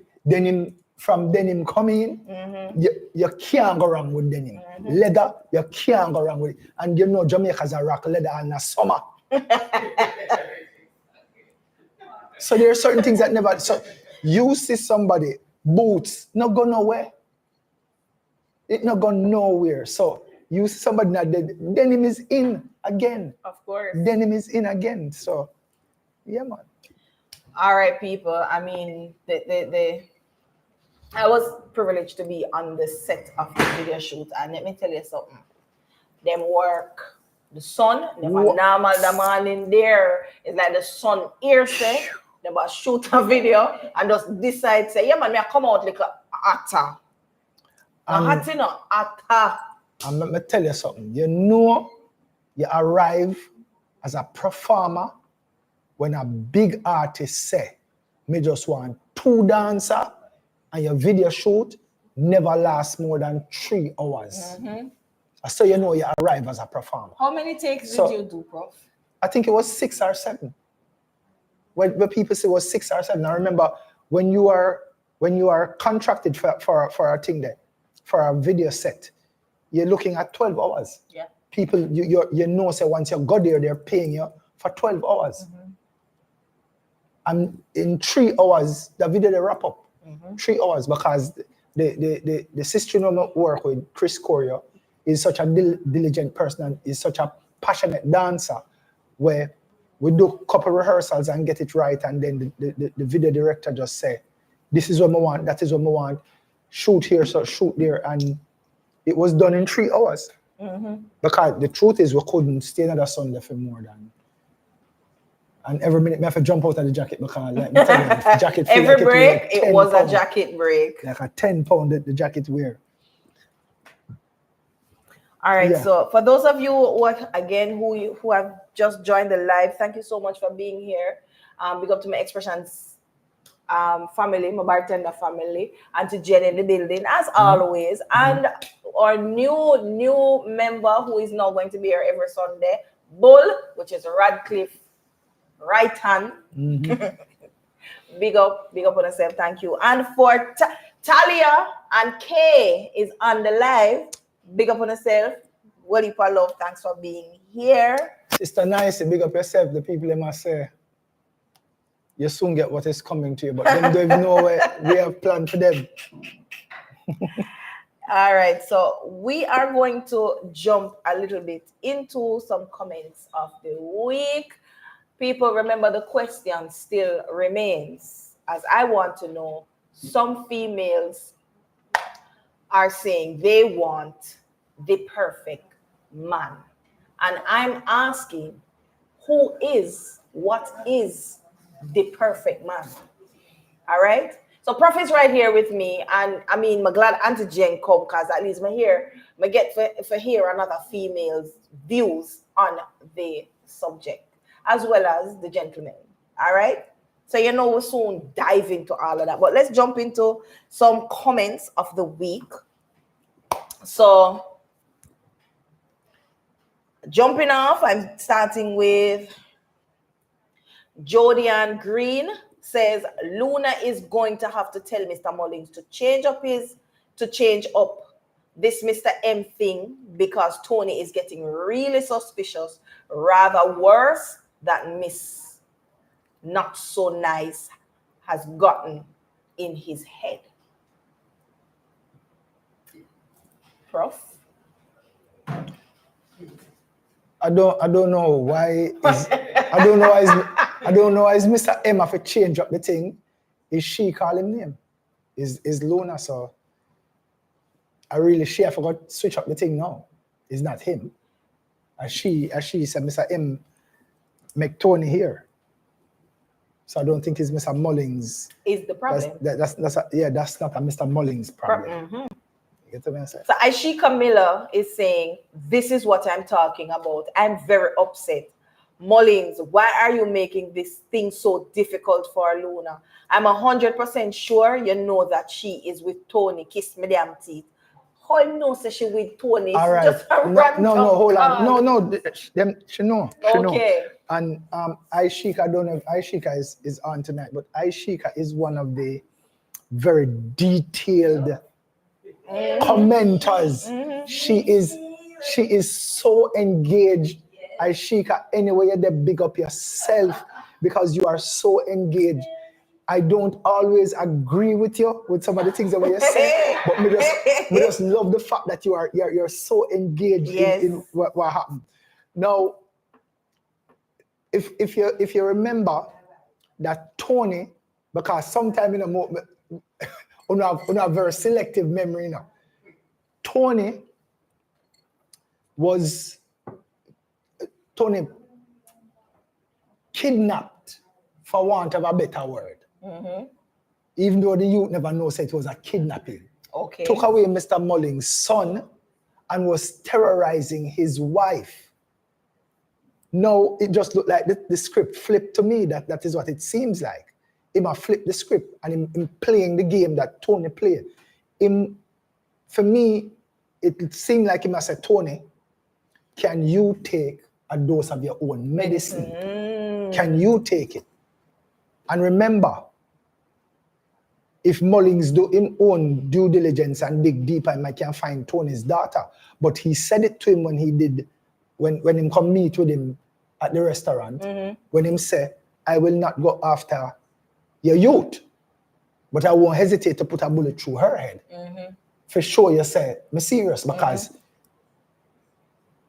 from denim coming in, you can't go wrong with denim. Leather, you can't go wrong with it. And you know Jamaica's a rock leather in the summer. So there are certain things that never. So you see somebody boots not go nowhere. It not go nowhere. So you see somebody that denim is in again. Of course. Denim is in again. So yeah, man. All right, people. I mean, I was privileged to be on the set of the video shoot, and let me tell you something. Them work. The sun, never normal the morning there. It's like the sun here say. They about shoot a video and just decide say, yeah man, me come out like a actor. Actor. And let me tell you something. You know, you arrive as a performer when a big artist say, me just want 2 dancers and your video shoot never lasts more than 3 hours. So you know you arrive as a performer. How many takes did you do, Prof? I think it was 6 or 7. When people say it was 6 or 7, I remember when you are contracted for a thing there, for a video set, you're looking at 12 hours. Yeah. People, you know, say once you go there, they're paying you for 12 hours. And in 3 hours, the video they wrap up. 3 hours, because the sister work with Chris Corio is such a diligent person and is such a passionate dancer, where we do a couple rehearsals and get it right, and then the video director just say, this is what I want, that is what I want, shoot here, so shoot there, and it was done in 3 hours. Because the truth is we couldn't stay another Sunday for more than, and every minute I have to jump out of the jacket because like me tell you, the jacket feel every like break it was pound, a jacket break. like a 10 pound the jacket wear. All right, Yeah. so for those of you who have just joined the live, thank you so much for being here. Big up to my Xpressionz family, my bartender family, and to Jen in the building as always, and our new member who is now going to be here every Sunday, Bull, which is Radcliffe right hand. Big up on yourself, thank you. And for Talia and Kay is on the live. Big up on yourself. Well, you love, thanks for being here. Sister Nice, big up yourself. The people in must say you soon get what is coming to you, but them don't even know what we have planned for them. All right, so we are going to jump a little bit into some comments of the week. People, remember the question still remains, as I want to know, some females are saying they want the perfect man. And I'm asking, what is the perfect man? All right? So Prophet's right here with me, and I mean, I'm glad Auntie Jen come, because at least I get for hear another female's views on the subject, as well as the gentlemen. All right? So we'll soon dive into all of that. But let's jump into some comments of the week. So jumping off, I'm starting with Jodian Green says Luna is going to have to tell Mr. Mullings to change up this Mr. M thing, because Tony is getting really suspicious, rather worse that Miss Not So Nice has gotten in his head. Prof? I don't know why I don't know why is Mr. M have to change up the thing. Is she call him name? Is Luna, so she forgot to switch up the thing now. It's not him. As she said Mr. M make Tony here. So I don't think it's Mr. Mullings. Is the problem. That's not a Mr. Mullings problem. You get what I'm saying? So Ashika Miller is saying, this is what I'm talking about. I'm very upset. Mullings, why are you making this thing so difficult for Luna? I'm 100% sure you know that she is with Tony. Kiss me damn teeth. How you know she with Tony? All right. Just a No, hold on. No. She know. Okay. And Aishika, I don't know if Aishika is on tonight, but Aishika is one of the very detailed commenters. She is so engaged. Aishika, anyway, you dey big up yourself, because you are so engaged. I don't always agree with you with some of the things that you say, but me just love the fact that you're so engaged in what happened. Now, if you remember that Tony, because sometimes in a moment on a very selective memory now, Tony kidnapped, for want of a better word. Even though the youth never knows it was a kidnapping. Okay. Took away Mr. Mullings' son and was terrorizing his wife. Now it just looked like the script flipped to me. That is what it seems like. Him a flip the script and him playing the game that Tony played. For me, it seemed like he must say, Tony, can you take a dose of your own medicine? Can you take it? And remember, if Mullings do his own due diligence and dig deeper, he can find Tony's daughter. But he said it to him when he did, when him come meet with him at the restaurant, when him say, I will not go after your youth, but I won't hesitate to put a bullet through her head. For sure, you say, I'm serious, because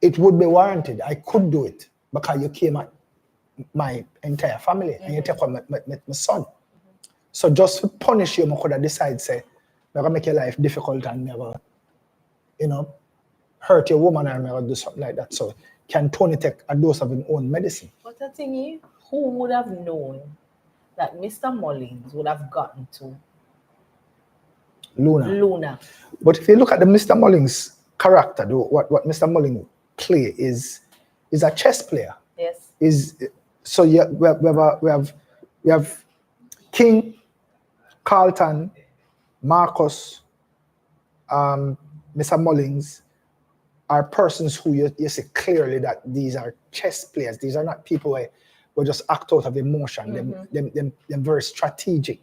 it would be warranted. I could do it, because you came at my entire family and you take on my son. So just to punish you, I could have decided, say, I'm going to make your life difficult and never, hurt your woman and never do something like that. So can Tony take a dose of his own medicine? But the thing is, who would have known that Mr. Mullings would have gotten to Luna? But if you look at the Mr. Mullings character, though, what Mr. Mullings play is a chess player. Yes. So we have We have King, Carlton, Marcus, Mr. Mullings are persons who you see clearly that these are chess players. These are not people who just act out of emotion. Them very strategic.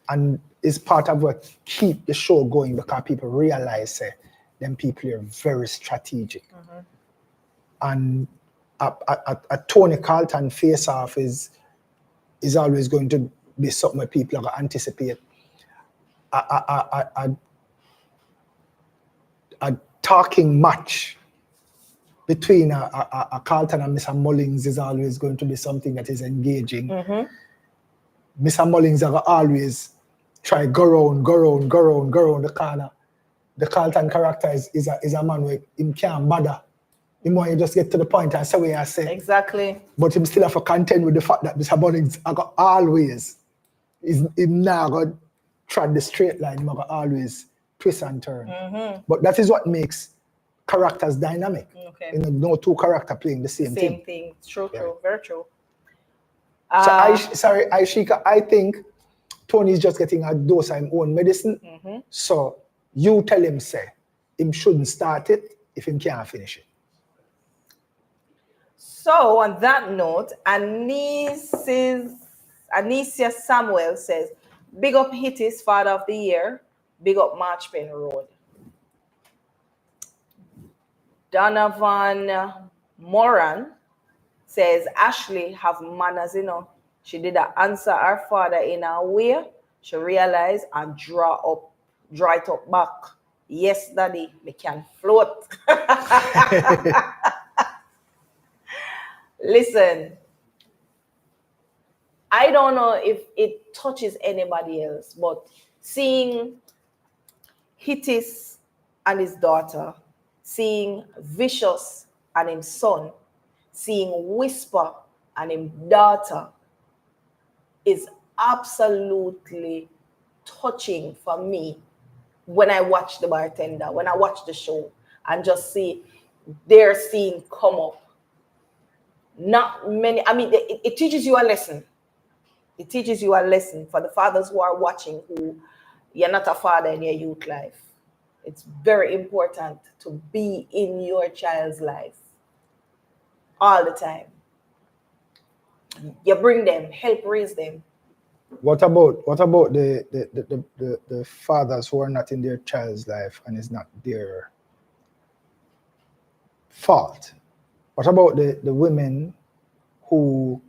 And it's part of what keep the show going because people realize them people are very strategic. And a Tony Carlton face-off is always going to be something where people are going to anticipate. A talking match between a Carlton and Mr. Mullings is always going to be something that is engaging. Mr. Mullings are always try go round the corner. The Carlton character is a man where him can't bother. Him want you just get to the point and say what I say. Exactly. But him still have to contend with the fact that Mr. Mullings are always him now got tread the straight line, him always twist and turn. But that is what makes characters dynamic. Okay. You know, no two characters playing the same thing. Same thing. True, very true. So Aishika, I think Tony's just getting a dose of his own medicine. So you tell him, say, him shouldn't start it if he can't finish it. So on that note, Anicia Samuel says, big up Hittis, Father of the Year. Big up Marchpen Road. Donovan Moran says, Ashley have manners, you know. She did answer her father in a way. She realized and draw it up back. Yes, daddy, we can float. Listen, I don't know if it touches anybody else, but seeing Hittis and his daughter, seeing Vicious and his son, seeing Whisper and his daughter is absolutely touching for me when I watch The Bartender, when I watch the show and just see their scene come up. Not many, I mean, it teaches you a lesson. It teaches you a lesson for the fathers who are watching, who you're not a father in your youth life. It's very important to be in your child's life all the time. You bring them, help raise them. What about the fathers who are not in their child's life and it's not their fault? What about the women who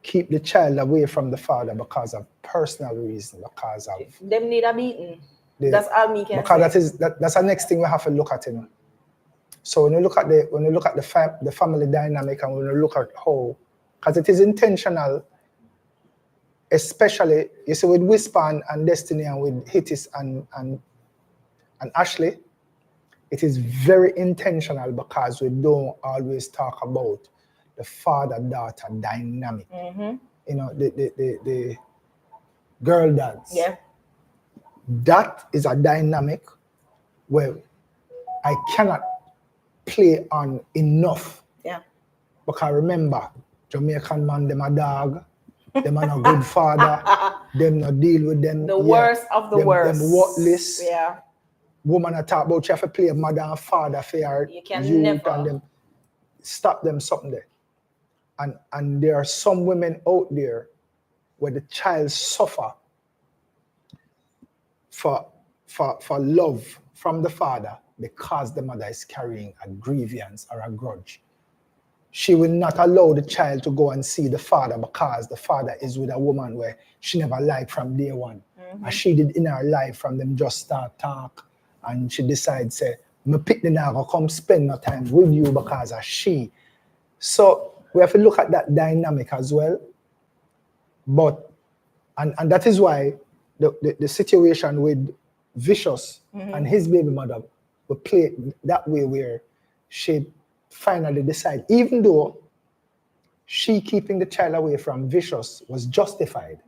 keep the child away from the father because of personal reason, because of them need a beating? That's all me can because say. That's the next thing we have to look at, you know. So when you look at the family dynamic and when you look at how, because it is intentional, especially you see with Whisper and Destiny and with Hittis and Ashley, it is very intentional because we don't always talk about the father-daughter dynamic. You know, the girl dads. Yeah. That is a dynamic where I cannot play on enough. Yeah. Because remember, Jamaican man, them a dog, them are not good father, them not deal with them. The worst of the worst. Them worthless. Yeah. Woman I talk about you have to play mother and father for your You can youth never. and them stop them something there. And there are some women out there where the child suffer for love from the father because the mother is carrying a grievance or a grudge. She will not allow the child to go and see the father because the father is with a woman where she never liked from day one. As she did in her life from them just start talk and she decides, say, me pick the now come spend no time with you because of she. So we have to look at that dynamic as well. But, and that is why the situation with Vicious and his baby mother will play that way where she finally decide, even though she keeping the child away from Vicious was justified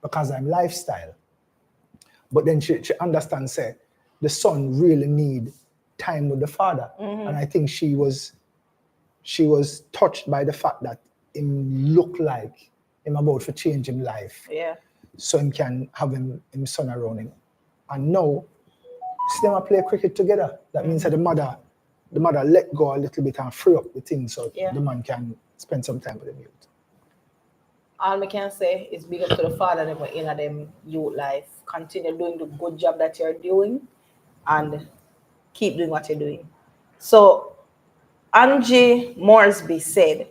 because I'm lifestyle. But then she understands, say, the son really need time with the father. And I think she was touched by the fact that him look like him about to change him life. Yeah. So him can have him son around him. And now, see them play cricket together. That means that the mother let go a little bit and free up the thing so the man can spend some time with the youth. All I can say is big up to the father them in them youth life. Continue doing the good job that you're doing and keep doing what you're doing. So Angie Moresby said,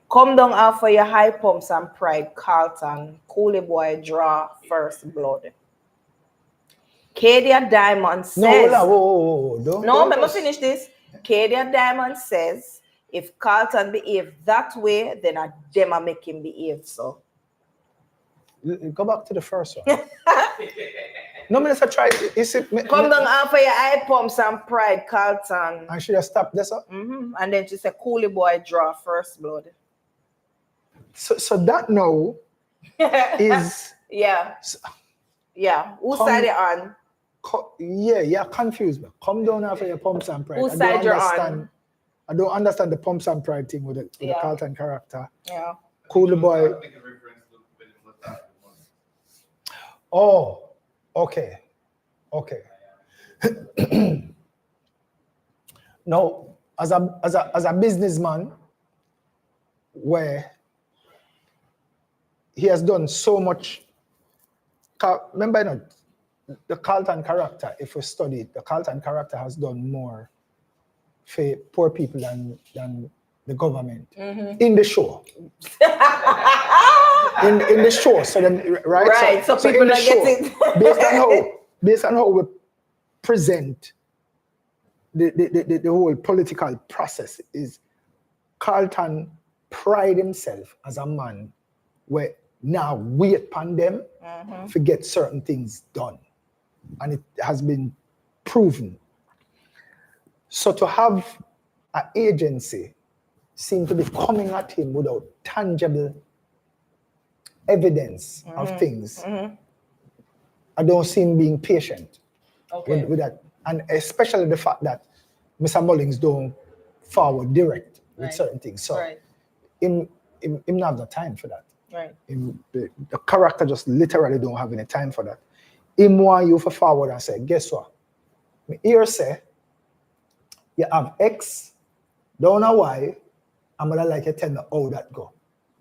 come down after your high pumps and pride, Carlton, Coolie boy draw first blood. Kadia Diamond says, No, let me finish this. Kadia Diamond says, if Carlton behave that way, then I dem make him behave so. Go back to the first one. No, minister, try. Come down after your high pumps and pride, Carlton. I should have stopped this up. And then she said, Coolie boy draw first blood. So that now is yeah. Whose side you on? Yeah, confused me. Come down after your pumps and pride. Whose side you're on? I don't understand the pumps and pride thing with the Carlton character. Yeah. Coolie boy. Oh, okay. Now, as a businessman, where he has done so much. Remember, the Carlton character, if we study it, the Carlton character has done more for poor people than the government in the show. in the show, so then right. So people are getting based on how we present the whole political process is Carlton pride himself as a man where now wait upon them to get certain things done. And it has been proven. So to have an agency seem to be coming at him without tangible evidence of things, I don't see him being patient with that. And especially the fact that Mr. Mullings don't forward direct with certain things. So him not have the time for that. Right. The character just literally don't have any time for that. Him want you for forward and say, guess what? Me here say, you have X, don't know why, I'm gonna like you tell me how that go.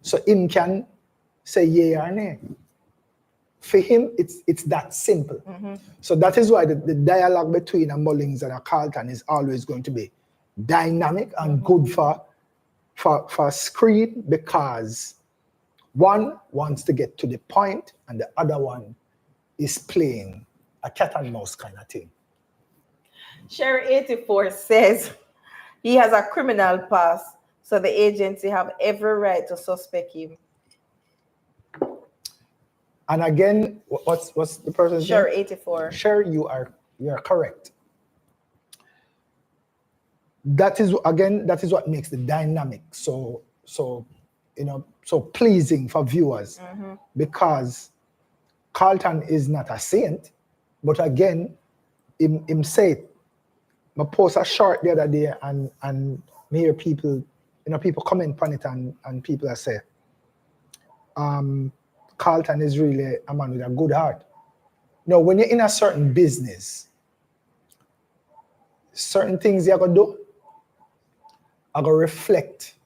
So him can say yeah or nay. For him, it's that simple. So that is why the dialogue between a Mullings and a Carlton is always going to be dynamic and good for screen, because one wants to get to the point and the other one is playing a cat and mouse kind of thing. Sherry84 says he has a criminal past, so the agency have every right to suspect him. And again, what's the person's name? Sherry84. Sherry, you are correct. That is what makes the dynamic so pleasing for viewers, because Carlton is not a saint, but again, him say it. I post a short the other day and me hear people comment on it and people are say, Carlton is really a man with a good heart. Now, when you're in a certain business, certain things you're gonna do are gonna reflect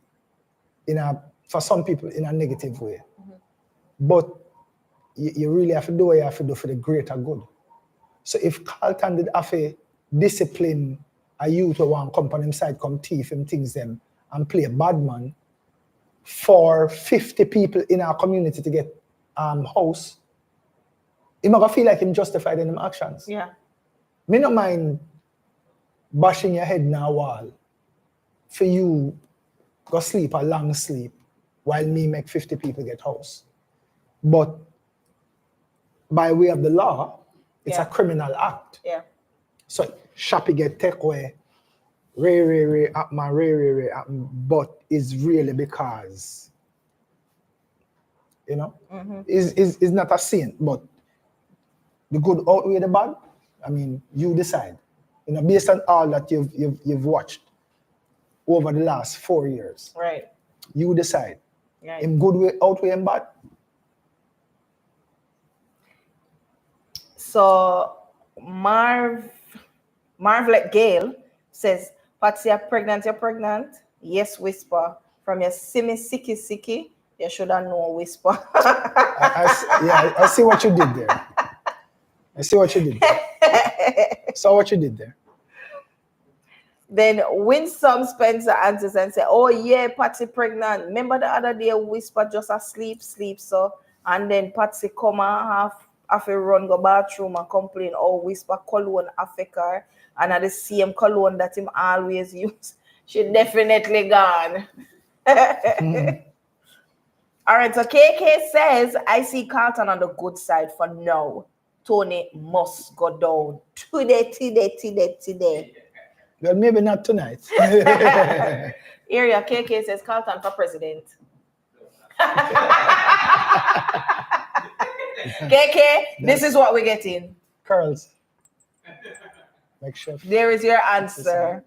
for some people in a negative way. But you really have to do what you have to do for the greater good. So if Carlton did have a discipline a youth who want to come on him side, come thief him things them and play bad man for 50 people in our community to get house, he might feel like him justified in him actions. Yeah. Me no mind bashing your head in a wall for you go sleep a long sleep while me make 50 people get house. But by way of the law, it's a criminal act. Yeah. So Shappy get take away, happen, but it's really because, is not a saint, but the good outweigh the bad. I mean, you decide. Based on all that you've watched over the last 4 years. Right. You decide. Right. Him good way, outweigh him bad. So Marvlet Gale says, Patsy, you're pregnant? Yes, whisper. From your simi siki, you should have known whisper. I see what you did there. Saw what you did there. Then Winsome Spencer answers and say, oh yeah, Patsy pregnant. Remember the other day whisper just asleep, so. And then Patsy come and have a run go bathroom and complain, oh whisper cologne affect her. And at the same cologne that him always use. She definitely gone. All right, so KK says, I see Carlton on the good side for now. Tony must go down. Today. Well, maybe not tonight. Area KK says Carlton for president. KK, this is what we're getting. Curls. Like chef. There is your answer.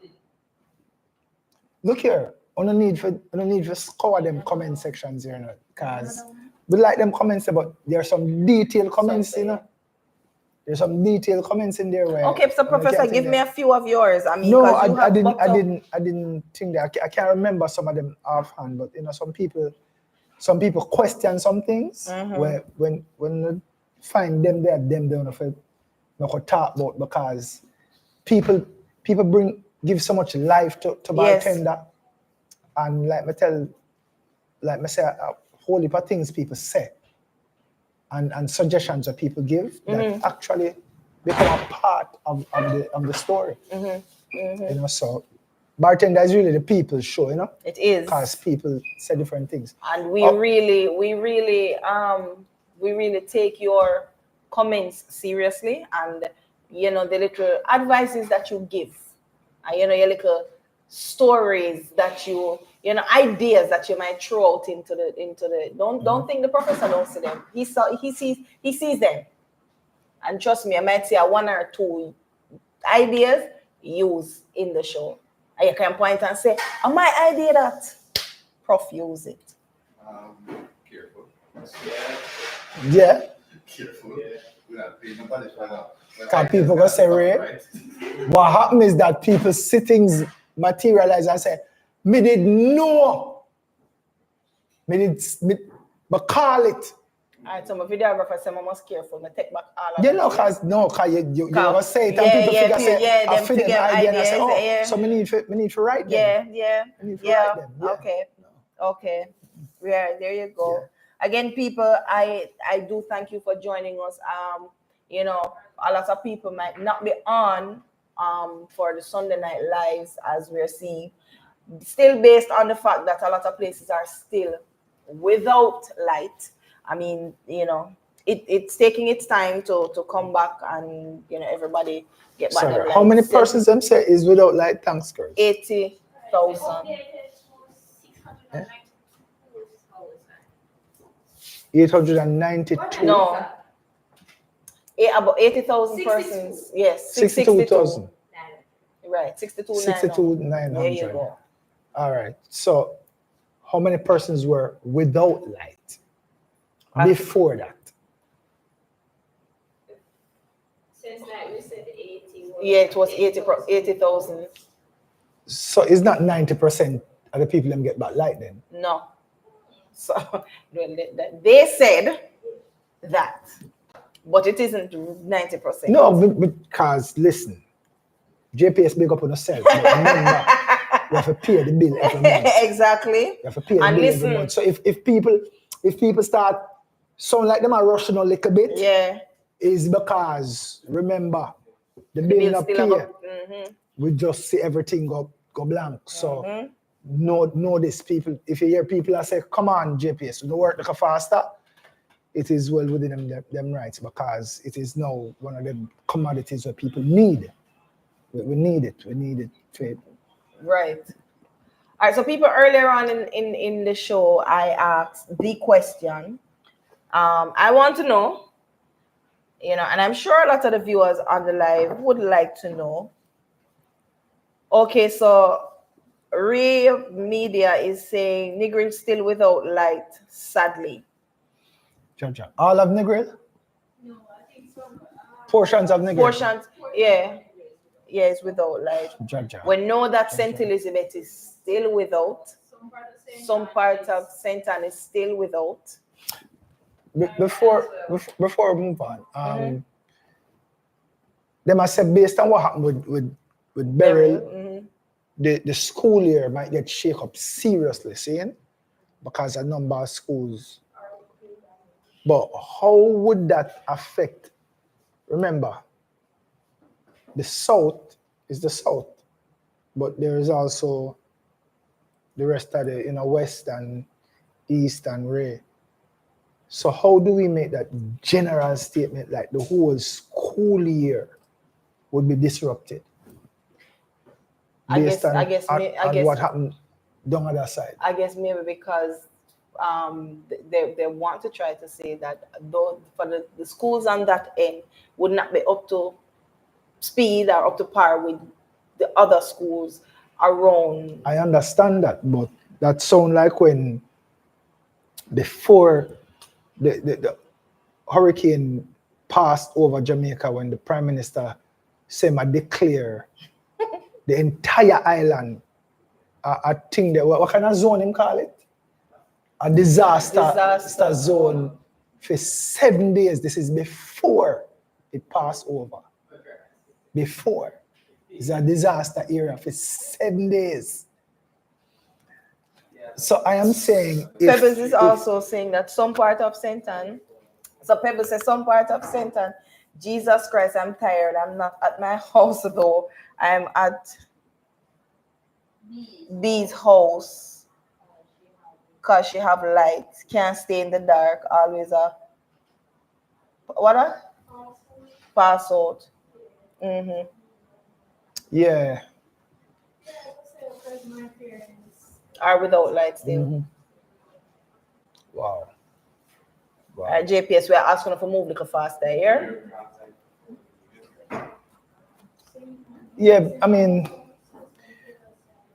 Look here. I don't need for score them comment sections here, you know, because we like them comments, but there are some detailed comments, you know. There's some detailed comments in there where. Okay, so Professor, give me a few of yours. I mean, no, I didn't think that. I can't remember some of them offhand, but you know, some people question some things where when you find them there, them don't know talk about, because people give so much life to bartender, and like I say a whole heap of things people say and suggestions that people give that actually become a part of the story. You know, so Bartender is really the people's show, you know. It is, because people say different things, and we really take your comments seriously, and you know the little advices that you give, and you know your little stories that you know ideas that you might throw out into the don't think the professor don't see them. He sees them, and trust me, I might say one or two ideas use in the show. And you can point and say, "Oh, my idea that Prof use it." Careful. Yeah. Careful. We're not paying nobody for that. Because people gonna say, Ray, what happened is that people's sittings materialize and say, me did know. But call it. Alright, so my videographer said I must careful. I take back all of You know, because you gonna say it and people figure say, I feel them idea and I say, oh, so me need to write them. Yeah. Okay. Yeah, there you go. Yeah. Again, people, I do thank you for joining us. You know, a lot of people might not be on for the Sunday night lives as we're seeing. Still based on the fact that a lot of places are still without light. I mean, you know, it's taking its time to come back and, you know, everybody get back. Sorry, how many persons them say is without light? Thanks, girls. 80,000. 892. No. About 80,000 persons. Yes. 62,000. Right. 62,900. 62,900. There you go. All right. So, how many persons were without light before that? Since that we said 80. Yeah, it was 80,000. So it's not 90% of the people that get back light then? No. So they said that, but it isn't 90%. No, because listen, JPS big up on yourself. Remember, you have to pay the bill every month. Exactly. You have to pay the bill every month. So if people start sound like them are rushing a little bit, is because remember the bill not pay. We just see everything go blank. So know this, people. If you hear people that say, "Come on, JPS, we don't work like a faster," it is well within them rights, because it is now one of the commodities that people need. We need it. We need it. Right. All right. So people earlier on in the show, I asked the question. I want to know, you know, and I'm sure a lot of the viewers on the live would like to know. Okay, so Ray Media is saying Negril still without light, sadly. Jaja. All of Negril? No, I think some Portions of Negril? Portions, yeah. Yeah, it's without light. Jaja. We know that St. Elizabeth is still without. some part of Some part of St. Anne is still without. Before we move on, they must say based on what happened with Beryl, Mhm. the school year might get shake up seriously, seeing? Because a number of schools. But how would that affect? Remember, the South is the South, but there is also the rest of the West and East and Ray. So how do we make that general statement like the whole school year would be disrupted based on what happened down the other side? I guess maybe because they want to try to say that though for the schools on that end would not be up to speed or up to par with the other schools around. I understand that, but that sound like when before the hurricane passed over Jamaica, when the Prime Minister said, "I declare the entire island a thing that what kind of zone him call it? A disaster zone for 7 days." This is before it passed over. Before. It's a disaster area for 7 days. So I am saying Pebbles is also saying that some part of St. Anne, so Pebbles says some part of St. Anne, Jesus Christ, I'm tired. I'm not at my house though. I'm at B's house because she have light. Can't stay in the dark. Always pass out. Mm-hmm. Yeah. Are without light still. Mm-hmm. Wow. JPS, we're asking for move a little faster here. Yeah, I mean,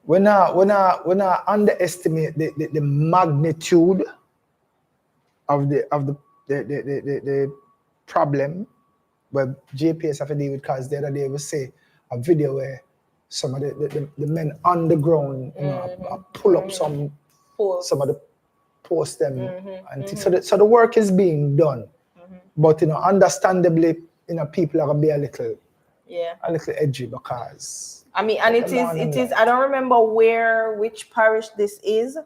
we're not underestimate the magnitude of the problem where JPS have to deal with, because the other day we say a video where some of the men on the ground, pull up some of the post them and things. So the work is being done. But understandably, people are gonna be a little edgy, because I mean, and it is I don't remember which parish this is,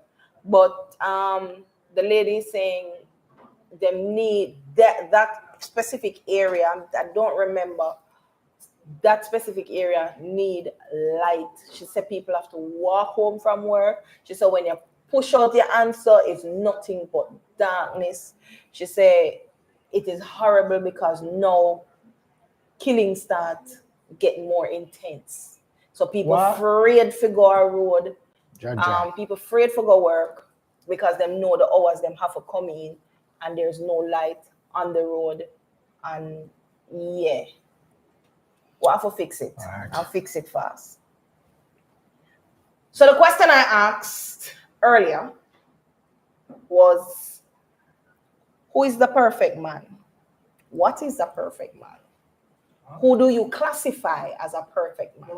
but the lady is saying they need that specific area. I don't remember. That specific area need light. She said people have to walk home from work. She said when you push out your answer, it's nothing but darkness. She said it is horrible because now killing start getting more intense. So people afraid to go on road. People afraid to go work because them know the hours them have to come in and there's no light on the road. And yeah. We'll have to fix it. Right. I'll fix it fast. So the question I asked earlier was, who is the perfect man? What is the perfect man? Who do you classify as a perfect man?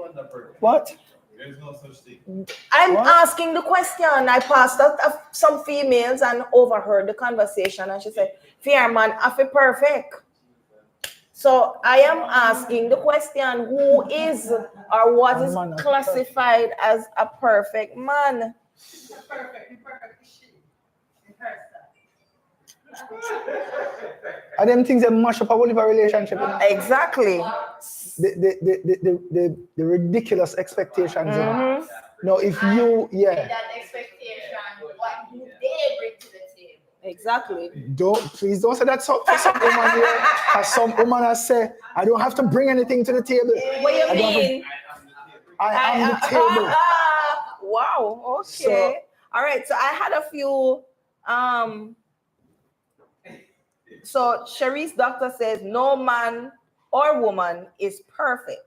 What? There's no such thing. I'm asking the question. I passed out some females and overheard the conversation, and she said, "Fair man, I feel perfect." So I am asking the question, who is or what is classified as a perfect man? Are them things that mash up a whole relationship? Exactly. The ridiculous expectations. No, if you, that expectation, what do they bring to the table? Exactly. Please don't say that for some woman here. Because some woman has said, I don't have to bring anything to the table. What do you mean? I am the table. Wow. Okay. So, all right. So I had a few. So Sharice doctor says no man or woman is perfect.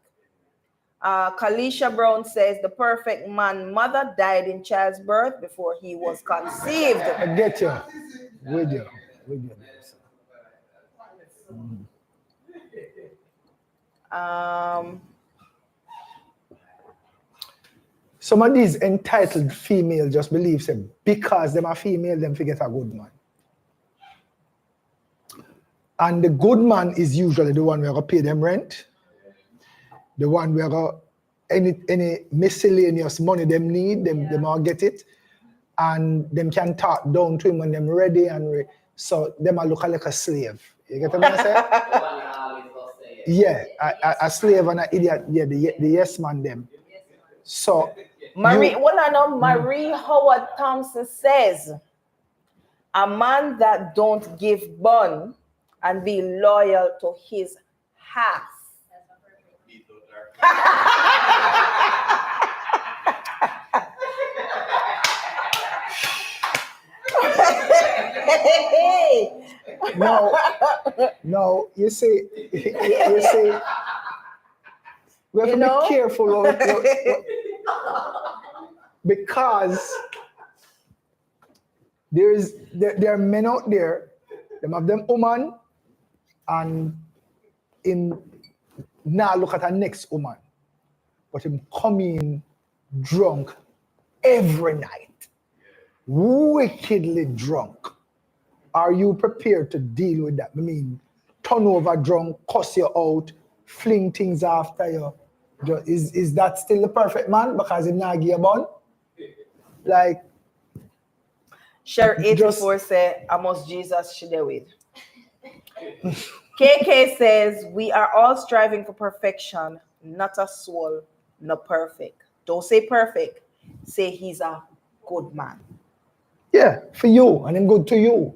Kalisha Brown says the perfect man mother died in child's birth before he was conceived. I get you. With you. With you. Some of these entitled females just believe that because them are female, them forget a good man. And the good man is usually the one where go pay them rent, the one where go any miscellaneous money them need, them all get it, and them can talk down to him when them ready and so them all look like a slave. You get what I'm saying? Yeah, a slave and an idiot. Yeah, the yes man them. So Marie Howard Thompson says, a man that don't give bun and be loyal to his half. No, you see, we have to be careful because there are men out there, them have them woman, and now look at our next woman, but him coming drunk every night, wickedly drunk. Are you prepared to deal with that? I mean, turn over drunk, cuss you out, fling things after you. Is that still the perfect man because he not give you a bun? Like, Sher 84 say, I must Jesus she there with. KK says, we are all striving for perfection, not a soul, not perfect. Don't say perfect. Say he's a good man. Yeah, for you, and I'm good to you.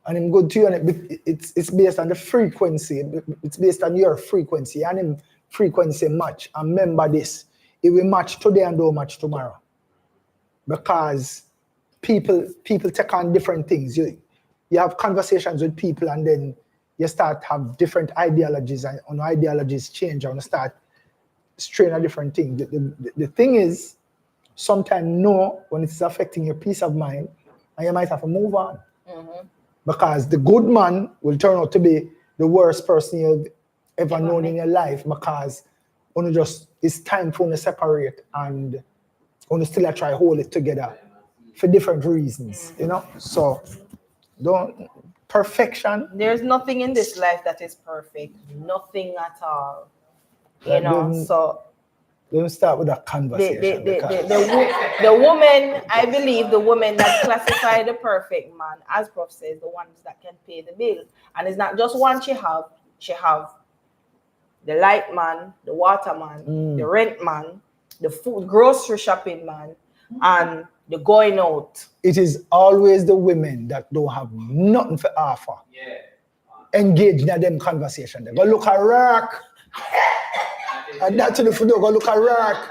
And I'm good to you, and it's based on the frequency. It's based on your frequency, and him frequency match. And remember this, it will match today and don't match tomorrow. Because people take on different things. You have conversations with people, and then you start to have different ideologies, and on ideologies change, and you start straying a different thing. The thing is, sometimes know when it's affecting your peace of mind, and you might have to move on. Mm-hmm. Because the good man will turn out to be the worst person you've ever known in your life, because it's time for you to separate and you still try to hold it together for different reasons, you know? So perfection. There's nothing in this life that is perfect. Nothing at all. You know, so let me start with that conversation. The woman, I believe the woman that classify the perfect man, as Prof says, the ones that can pay the bill. And it's not just one she have the light man, the water man, the rent man, the food grocery shopping man, and the going out. It is always the women that don't have nothing for offer. Yeah. Engage in them conversation. They go look at work. And that's the food, go look at rock.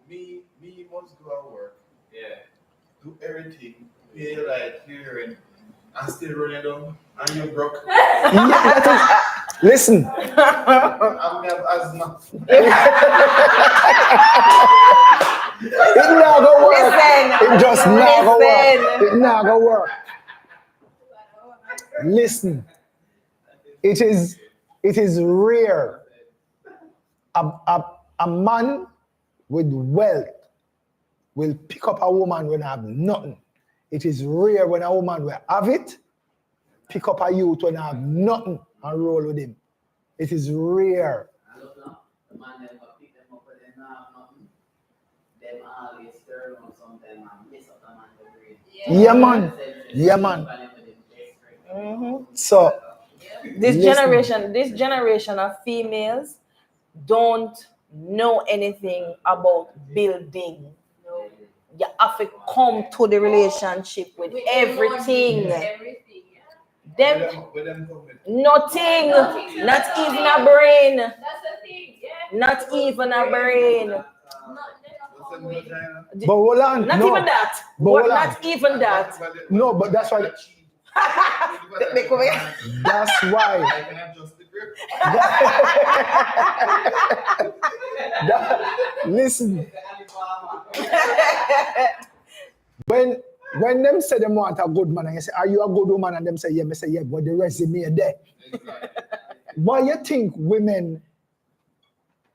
Me must go at work. Yeah. Do everything. Pay like you're in and still running down and you're broke. Yeah, listen. I'm asthma. It not gonna work. Listen. It just not gonna work. It not gonna work. Listen. It is rare. A man with wealth will pick up a woman when I have nothing. It is rare when a woman will have it, pick up a youth when I have nothing and roll with him. It is rare. The man never pick them up when they not have nothing. Them always turn on something and mess up the man to breathe. Yeah, man. Yeah, man. Mm-hmm. So this generation of females don't know anything about building. No. You have to come to the relationship with everything. Nothing. Not even a brain. That's the thing, yeah. Not even a brain. But hold on. Not even that. Not even that. No, but that's why. That's why. Listen, when them say them want a good man, and you say, are you a good woman? And them say, yeah, me say, yeah, but the resume there. Exactly. Why you think women,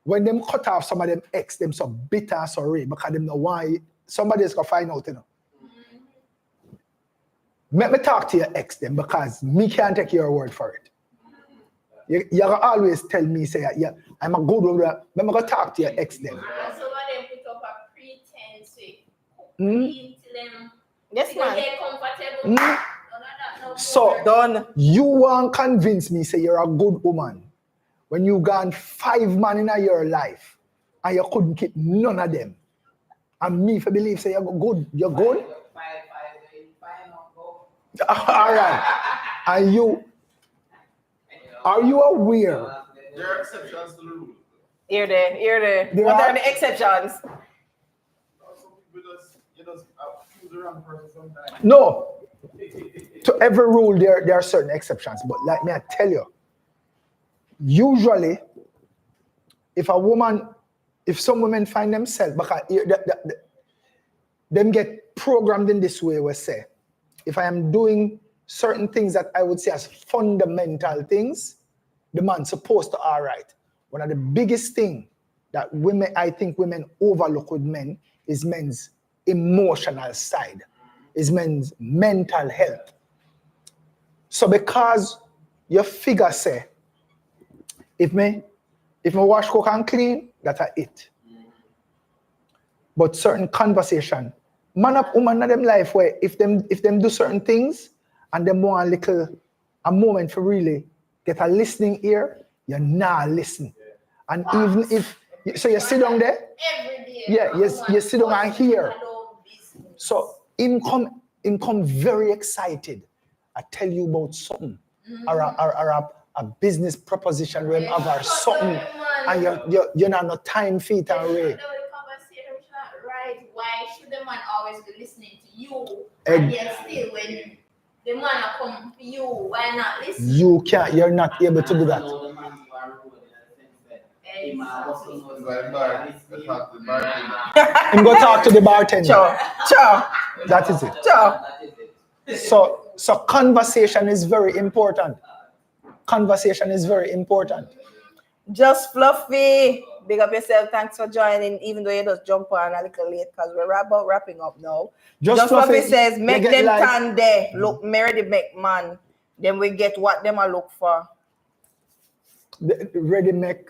when them cut off some of them ex, them so bitter, sorry, because them know why somebody is gonna find out, you know. Let me talk to your ex then, because me can't take your word for it. You always tell me, say, yeah, I'm a good woman. Let me go talk to your ex then. Some of them put up a pretense to them. Yes, Because man. they're comfortable. No, So, Done. you want convince me, say you're a good woman, when you gone 5 men in your life, and you couldn't keep none of them. And me, if I believe, say you're good, you're good? All right. And you, are you aware? There are exceptions to the rule. Here there. There What are- are the exceptions? Some people just choose the wrong person sometimes. No. To every rule, there are certain exceptions. But like me, I tell you, usually, if some women find themselves, because them get programmed in this way, we say, if I am doing certain things that I would say as fundamental things, the man's supposed to all right. One of the biggest things that I think women overlook with men is men's emotional side, is men's mental health. So because your figure say, if me wash, cook and clean, that's it. But certain conversation, man up woman in them life where if them do certain things and them want a moment for really get a listening ear, you're not listening. And even if so you sit down there, every day. yeah, you sit down and hear. So him come very excited. I tell you about something or a business proposition where him have or something, and you're not no time feet and way. Right? Why should the man always be listening to you? And yet still when the man come for you, why not listen? You're not able to do that. I'm going to talk to the bartender. Sure. That is it. So conversation is very important. Conversation is very important. Just Fluffy. Big up yourself. Thanks for joining, even though you just jump on a little late because we're about wrapping up now. Just Fluffy says, make them stand there. Look, Mary the make man. Then we get what them are look for. Ready make.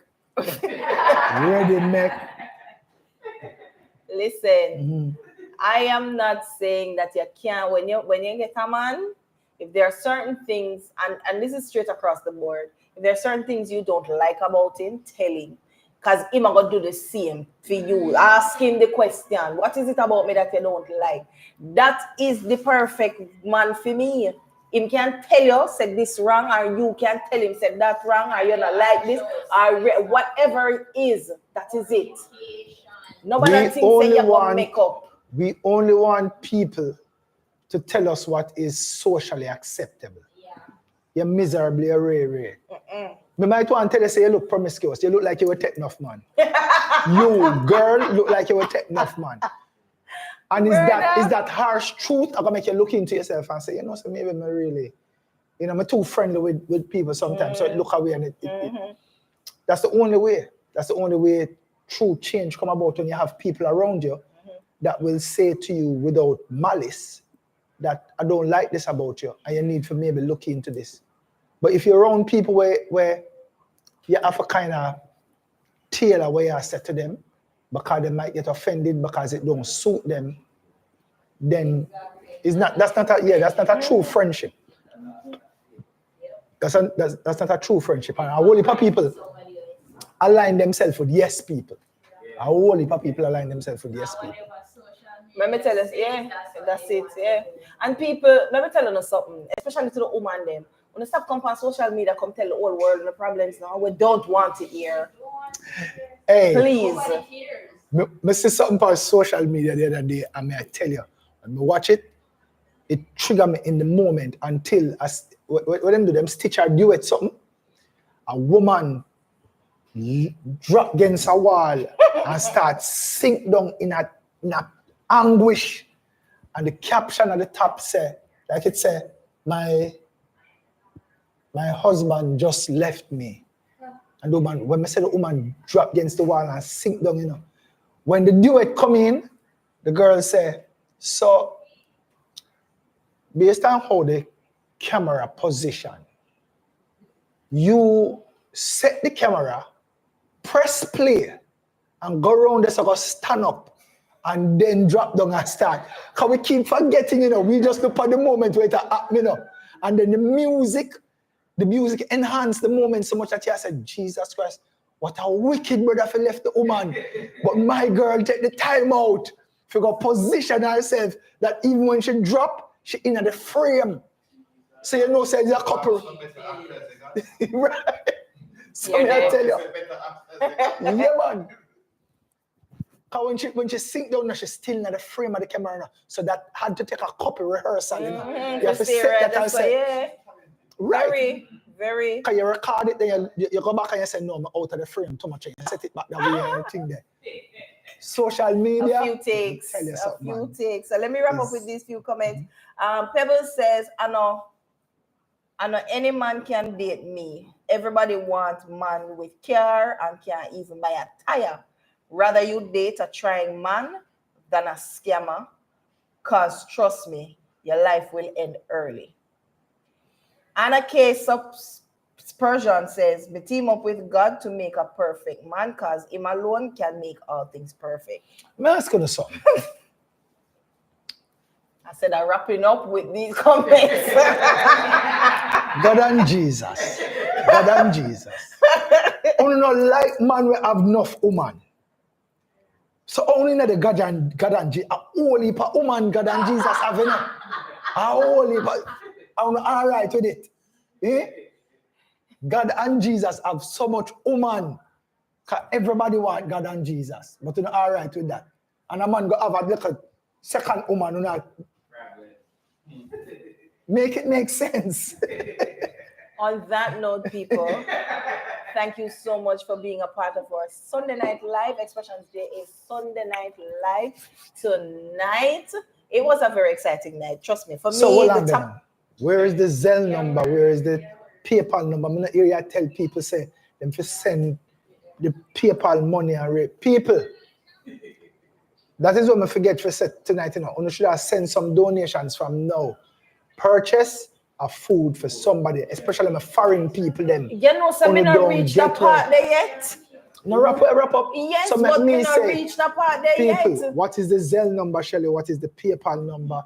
Listen, I am not saying that you can't, when you get a man, if there are certain things, and this is straight across the board, if there are certain things you don't like about him, tell him. Because he's going to do the same for you. Ask him the question, what is it about me that you don't like? That is the perfect man for me. Him can tell you, said this wrong, or you can tell him, said that wrong, or you're not like this, or whatever it is, that is it. Nobody thinks that you're going to make up. We only want people to tell us what is socially acceptable. Yeah. You're miserably rare. Me might want to tell you, say you look promiscuous. You look like you were take enough, man. You, girl, look like you were take enough, man. And is that harsh truth? I'm gonna make you look into yourself and say, so maybe I'm really, I'm too friendly with people sometimes. So it look away and that's the only way. That's the only way true change come about, when you have people around you that will say to you without malice that I don't like this about you and you need to maybe look into this. But if you're around people where you have a kind of tailor where you say to them because they might get offended because it don't suit them, then that's not a true friendship. That's not a true friendship. And a whole heap of people align themselves with yes people. A whole heap of people align themselves with yes people. Let me tell you, that's it. And people, let me tell you something, especially to the woman them. When you stop coming on social media, come tell the whole world the problems now. We don't want to hear. Hey, please. I see something on social media the other day, and I tell you, when I watch it, it trigger me in the moment until when them do them stitch or duet something. a woman drop against a wall and start sink down in a anguish. And the caption at the top say, like it say, my husband just left me. And the woman, when I say the woman drop against the wall and sink down, you know. When the duet come in, the girl say, so based on how the camera position, you set the camera, press play, and go around the circle, stand up, and then drop down and start. Because we keep forgetting, you know, we just look at the moment where it happen, you know. And then the music enhanced the moment so much that I said, Jesus Christ, what a wicked brother if he left the woman. But my girl take the time out to go position herself that even when she drop, she in the frame. So you know, say there's a couple. Right. So I tell you. Yeah, man. Because when she sink down, she's still in the frame of the camera. Now. So that had to take a couple rehearsal. You know? You have to set that and say, right. Very. Because you record it, then you go back and you say, no, I'm out of the frame too much. You set it back that way and everything there. Social media. A few takes. So let me wrap up with these few comments. Pebbles says, I know any man can date me. Everybody wants man with care and can't even buy a tire. Rather you date a trying man than a scammer. Because trust me, your life will end early. Anna K. Xpressionz says, me team up with God to make a perfect man because him alone can make all things perfect. Man, that's going to something. I said I'm wrapping up with these comments. God and Jesus. God and Jesus. Only not like man we have enough woman. So only not the God and Jesus. Only for woman God and Jesus have enough. Only but I'm all right with it. Eh? God and Jesus have so much woman. Because everybody want God and Jesus. But you're not all right with that. And a man go have a little second woman who not make it make sense. On that note, people, thank you so much for being a part of our Sunday Night Live. Xpressionz Day is Sunday Night Live tonight. It was a very exciting night. Trust me. For so me, where is the Zelle number? Where is the PayPal number? I'm not here. I tell people say them to send the PayPal money and rate people. That is what I forget for set tonight. You know, you should have sent some donations from now. Purchase a food for somebody, especially my foreign people. Them. You know, so me not reach that part there yet. No, wrap up. Yes, so but me not reach that part there people, yet. what is the Zelle number, Shelly? What is the PayPal number?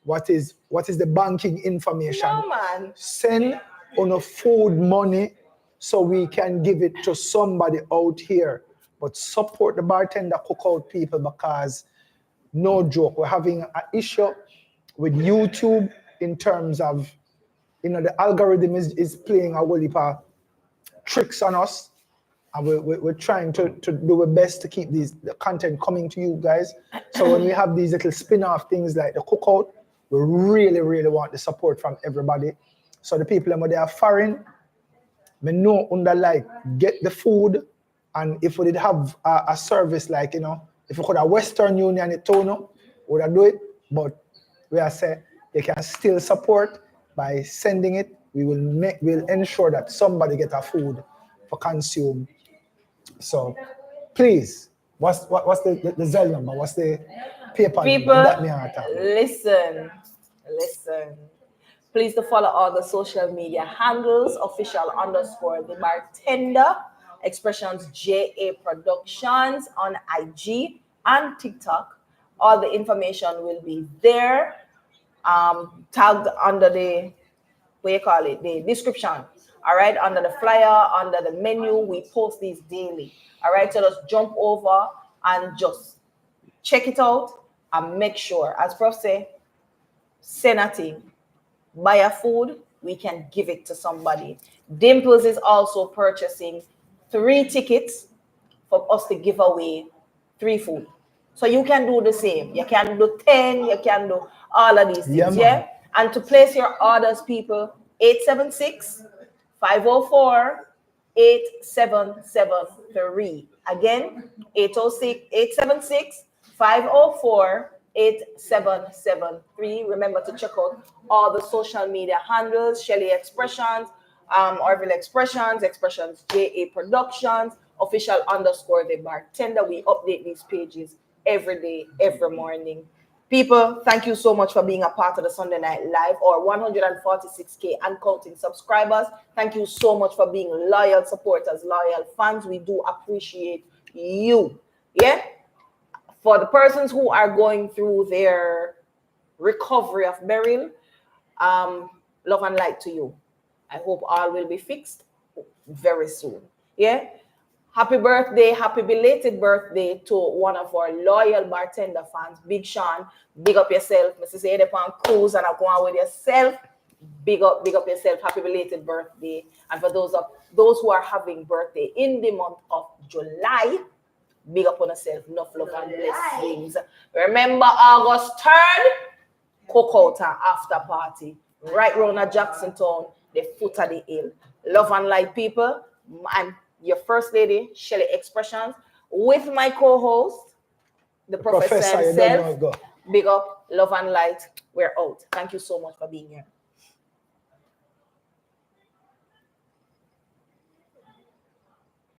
What is the banking information? No, man. Send on a food money so we can give it to somebody out here. But support the bartender cookout people because no joke, we're having an issue with YouTube in terms of, you know, the algorithm is playing a whole heap of tricks on us. And we're trying to do our best to keep the content coming to you guys. So when we have these little spin-off things like the cookout, we really, really want the support from everybody. So the people that are foreign, we know under like get the food, and if we did have a service like, you know, if we could have Western Union in Tono, we would do it. But we are saying they can still support by sending it. We'll ensure that somebody get a food for consume. So please, what's the Zelle number? What's the PayPal number? Listen. Please to follow all the social media handles, official_the bartender, Xpressionz JA Productions on IG and TikTok. All the information will be there, tagged under the the description. All right, under the flyer, under the menu, we post these daily. All right, so just jump over and just check it out and make sure, as Prof say, send a thing, buy a food, we can give it to somebody. Dimples is also purchasing 3 tickets for us to give away 3 food. So you can do the same. You can do 10, you can do all of these things, yeah? And to place your orders, people, 876-504-5555. 8773. Again, 876-504-8773. Remember to check out all the social media handles, Shelly Xpressionz, Orville Xpressionz, Xpressionz JA Productions, official _ the bartender. We update these pages every day, every morning. People, thank you so much for being a part of the Sunday Night Live, or 146K and counting subscribers. Thank you so much for being loyal supporters, loyal fans. We do appreciate you. Yeah? For the persons who are going through their recovery of Beryl, love and light to you. I hope all will be fixed very soon. Yeah? Happy birthday, happy belated birthday to one of our loyal bartender fans, Big Sean. Big up yourself. Mrs. Edepon Cruise and I go on with yourself. Big up yourself. Happy belated birthday. And for those who are having birthday in the month of July, big up on yourself. Enough love and blessings. Remember August 3rd, cookout and after party. Right round at Jacksontown, the foot of the hill. Love and light, people. I'm your first lady, Shelly Xpressionz, with my co-host, the professor himself. Big up, love and light. We're out. Thank you so much for being here.